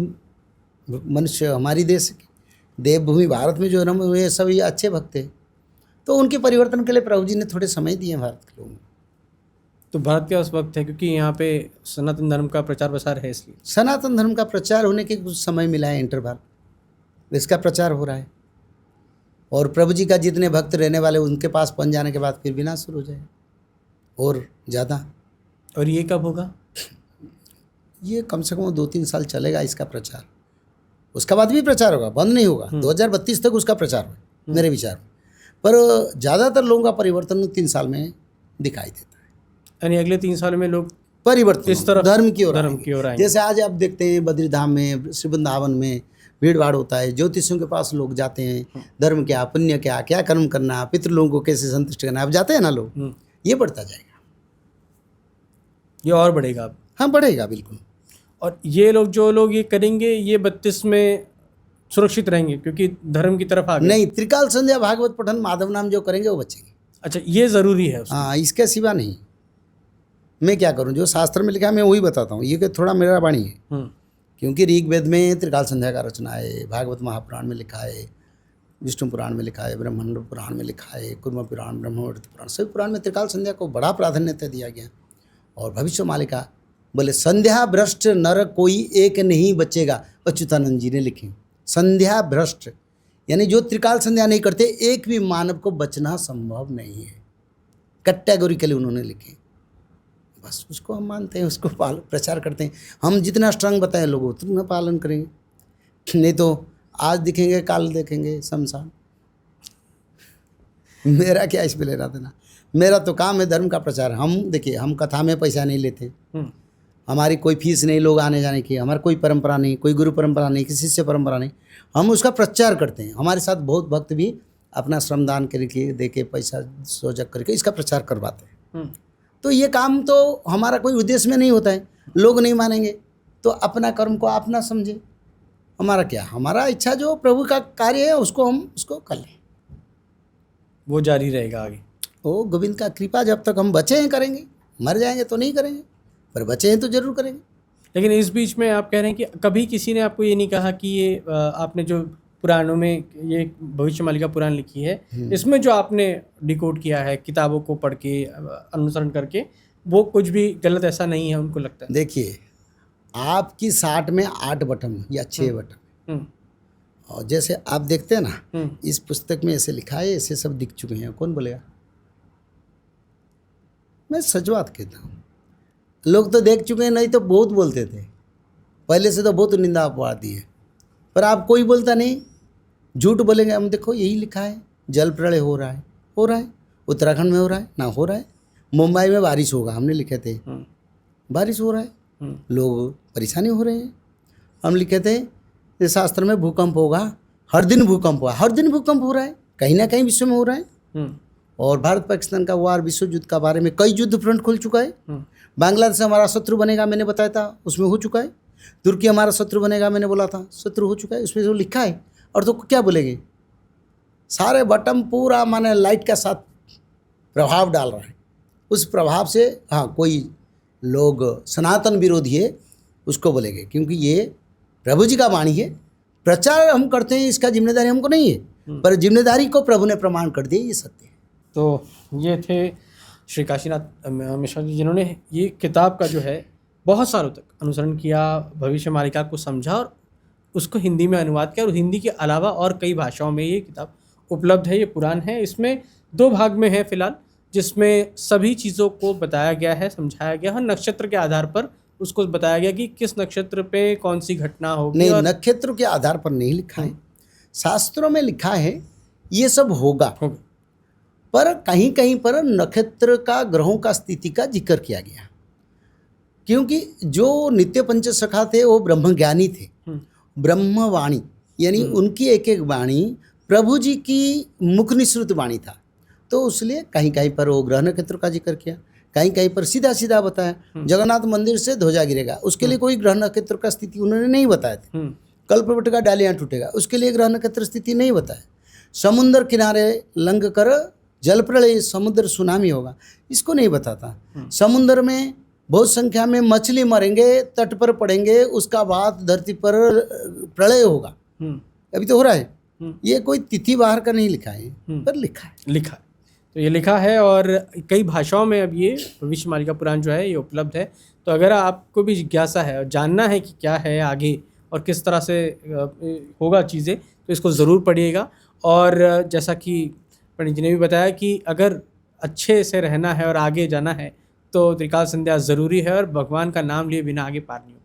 मनुष्य हमारी देश की देवभूमि भारत में जो जन्म हुए सभी अच्छे भक्त हैं। तो उनके परिवर्तन के लिए प्रभु जी ने थोड़े समय दिए भारत के लोगों को। तो भारत क्या उस वक्त है, क्योंकि यहाँ पे सनातन धर्म का प्रचार प्रसार है इसलिए। सनातन धर्म का प्रचार होने के कुछ समय मिला है, इंटरवल, इसका प्रचार हो रहा है। और प्रभु जी का जितने भक्त रहने वाले उनके पास पहुंच जाने के बाद फिर विनाश शुरू हो जाए और ज़्यादा। और ये कब होगा? ये कम से कम 2-3 साल चलेगा इसका प्रचार, उसका बाद भी प्रचार होगा, बंद नहीं होगा। 2032 तक उसका प्रचार होगा मेरे विचार में। पर ज़्यादातर लोगों का परिवर्तन 3 साल में दिखाई देता है। यानी अगले 3 साल में लोग परिवर्तन इस तरफ धर्म की ओर आएंगे। जैसे आज आप देखते हैं बद्रीधाम में, श्री वृंदावन में भीड़ भाड़ होता है, ज्योतिषियों के पास लोग जाते हैं, धर्म क्या, पुण्य क्या, क्या कर्म करना, पितृलोगों को कैसे संतुष्ट करना, अब जाते हैं ना लोग। ये बढ़ता जाएगा, ये और बढ़ेगा अब। हाँ बढ़ेगा बिल्कुल। और ये लोग, जो लोग ये करेंगे, ये 32 में सुरक्षित रहेंगे क्योंकि धर्म की तरफ आ गए। नहीं, त्रिकाल संध्या, भागवत पठन, माधव नाम जो करेंगे वो बचेंगे। अच्छा, ये ज़रूरी है उसमें। हाँ, इसके सिवा नहीं। मैं क्या करूँ, जो शास्त्र में लिखा है मैं वही बताता हूँ। ये थोड़ा मेरा वाणी है, क्योंकि ऋग्वेद में त्रिकाल संध्या का रचना है, भागवत महापुराण में लिखा है, विष्णु पुराण में लिखा है, ब्रह्मांड पुराण में लिखा है, कुर्म पुराण, ब्रह्मवर्त पुराण, सभी पुराण में त्रिकाल संध्या को बड़ा प्राधान्यता दिया गया। और भविष्य मालिका बोले, संध्या भ्रष्ट नर कोई एक नहीं बचेगा, अच्युतानंद जी ने लिखे। संध्या भ्रष्ट यानी जो त्रिकाल संध्या नहीं करते, एक भी मानव को बचना संभव नहीं है, कैटेगोरिकली उन्होंने लिखे। बस उसको हम मानते हैं, उसको प्रचार करते हैं। हम जितना स्ट्रांग बताएं लोगों उतना पालन करेंगे, नहीं तो आज दिखेंगे काल देखेंगे शमशान। मेरा क्या इस पे लेना देना, मेरा तो काम है धर्म का प्रचार। हम देखिए, हम कथा में पैसा नहीं लेते, हमारी कोई फीस नहीं लोग आने जाने की, हमारी कोई परंपरा नहीं, कोई गुरु परंपरा नहीं, किसी से परंपरा नहीं, हम उसका प्रचार करते हैं। हमारे साथ बहुत भक्त भी अपना श्रमदान करके, दे के, पैसा सोजक करके इसका प्रचार करवाते हैं। तो ये काम तो हमारा कोई उद्देश्य में नहीं होता है। लोग नहीं मानेंगे तो अपना कर्म को आप ना समझे, हमारा क्या, हमारा इच्छा जो प्रभु का कार्य है उसको हम उसको कर लें, वो जारी रहेगा आगे। ओ गोविंद का कृपा, जब तक हम बचे हैं करेंगे, मर जाएंगे तो नहीं करेंगे, पर बचे हैं तो जरूर करेंगे। लेकिन इस बीच में आप कह रहे हैं कि कभी किसी ने आपको ये नहीं कहा कि ये आपने जो पुराणों में ये भविष्य मालिका पुराण लिखी है, इसमें जो आपने डिकोड किया है किताबों को पढ़ के, अनुसरण करके, वो कुछ भी गलत ऐसा नहीं है, उनको लगता है? देखिए, आपकी 60 में 8 बटन या 6 बटन, और जैसे आप देखते हैं ना, इस पुस्तक में ऐसे लिखा है, ऐसे सब दिख चुके हैं, कौन बोलेगा? मैं सच बात कहता हूँ, लोग तो देख चुके हैं, नहीं तो बहुत बोलते थे पहले से, तो बहुत निंदा अपवाद दी है, पर आप कोई बोलता नहीं, झूठ बोलेंगे। हम देखो यही लिखा है, जल प्रलय हो रहा है, हो रहा है, उत्तराखंड में हो रहा है ना, हो रहा है, मुंबई में बारिश होगा, हमने लिखे थे, बारिश हो रहा है, लोग परेशानी हो रहे हैं। हम लिखे थे इस शास्त्र में भूकंप होगा, हर दिन भूकंप हुआ, हर दिन भूकंप हो रहा है, कहीं ना कहीं विश्व में हो रहा है। और भारत पाकिस्तान का वार, विश्व युद्ध का बारे में कई युद्ध फ्रंट खुल चुका है। बांग्लादेश हमारा शत्रु बनेगा, मैंने बताया था, उसमें हो चुका है। तुर्की हमारा शत्रु बनेगा, मैंने बोला था, शत्रु हो चुका है, उसमें जो लिखा है। और तो क्या बोलेंगे, सारे बटन पूरा माने लाइट का साथ प्रभाव डाल रहा है। उस प्रभाव से हाँ, कोई लोग सनातन विरोधी है उसको बोलेंगे, क्योंकि ये प्रभु जी का वाणी है, प्रचार हम करते हैं, इसका जिम्मेदारी हमको नहीं है, पर जिम्मेदारी को प्रभु ने प्रमाण कर दिया, ये सत्य है। तो ये थे श्री काशीनाथ मिश्रा जी, जिन्होंने ये किताब का जो है बहुत सालों तक अनुसरण किया, भविष्य मालिका को समझा और उसको हिंदी में अनुवाद किया। और हिंदी के अलावा और कई भाषाओं में ये किताब उपलब्ध है। ये पुराण है, इसमें 2 भाग में है फिलहाल, जिसमें सभी चीज़ों को बताया गया है, समझाया गया है। नक्षत्र के आधार पर उसको बताया गया कि किस नक्षत्र पे कौन सी घटना होगी। नहीं, नक्षत्र के आधार पर नहीं लिखा है, शास्त्रों में लिखा है ये सब होगा, पर कहीं कहीं पर नक्षत्र का, ग्रहों का स्थिति का जिक्र किया गया, क्योंकि जो नित्य पंचसखा थे वो ब्रह्मज्ञानी थे, ब्रह्मवाणी यानी उनकी एक एक वाणी प्रभु जी की मुख निसृत वाणी था। तो इसलिए कहीं कहीं पर वो ग्रह नक्षत्र का जिक्र किया, कहीं कहीं पर सीधा सीधा बताया जगन्नाथ मंदिर से ध्वजा गिरेगा, उसके लिए कोई ग्रह नक्षत्र का स्थिति उन्होंने नहीं बताया था। कल्पवट का डालियाँ टूटेगा, उसके लिए ग्रह नक्षत्र स्थिति नहीं बताया। समुद्र किनारे लंघ कर जल प्रलय, समुद्र सुनामी होगा, इसको नहीं बताता। समुद्र में बहुत संख्या में मछली मरेंगे, तट पर पड़ेंगे, उसका बाद धरती पर प्रलय होगा, अभी तो हो रहा है। ये कोई तिथि बाहर का नहीं लिखा है, पर लिखा है। तो ये लिखा है और कई भाषाओं में अब ये भविष्य मालिका पुराण जो है ये उपलब्ध है। तो अगर आपको भी जिज्ञासा है और जानना है कि क्या है आगे और किस तरह से होगा चीज़ें, तो इसको ज़रूर पढ़िएगा। और जैसा कि पंडित जी ने भी बताया कि अगर अच्छे से रहना है और आगे जाना है तो त्रिकाल संध्या ज़रूरी है और भगवान का नाम लिए बिना आगे पार नहीं होगा।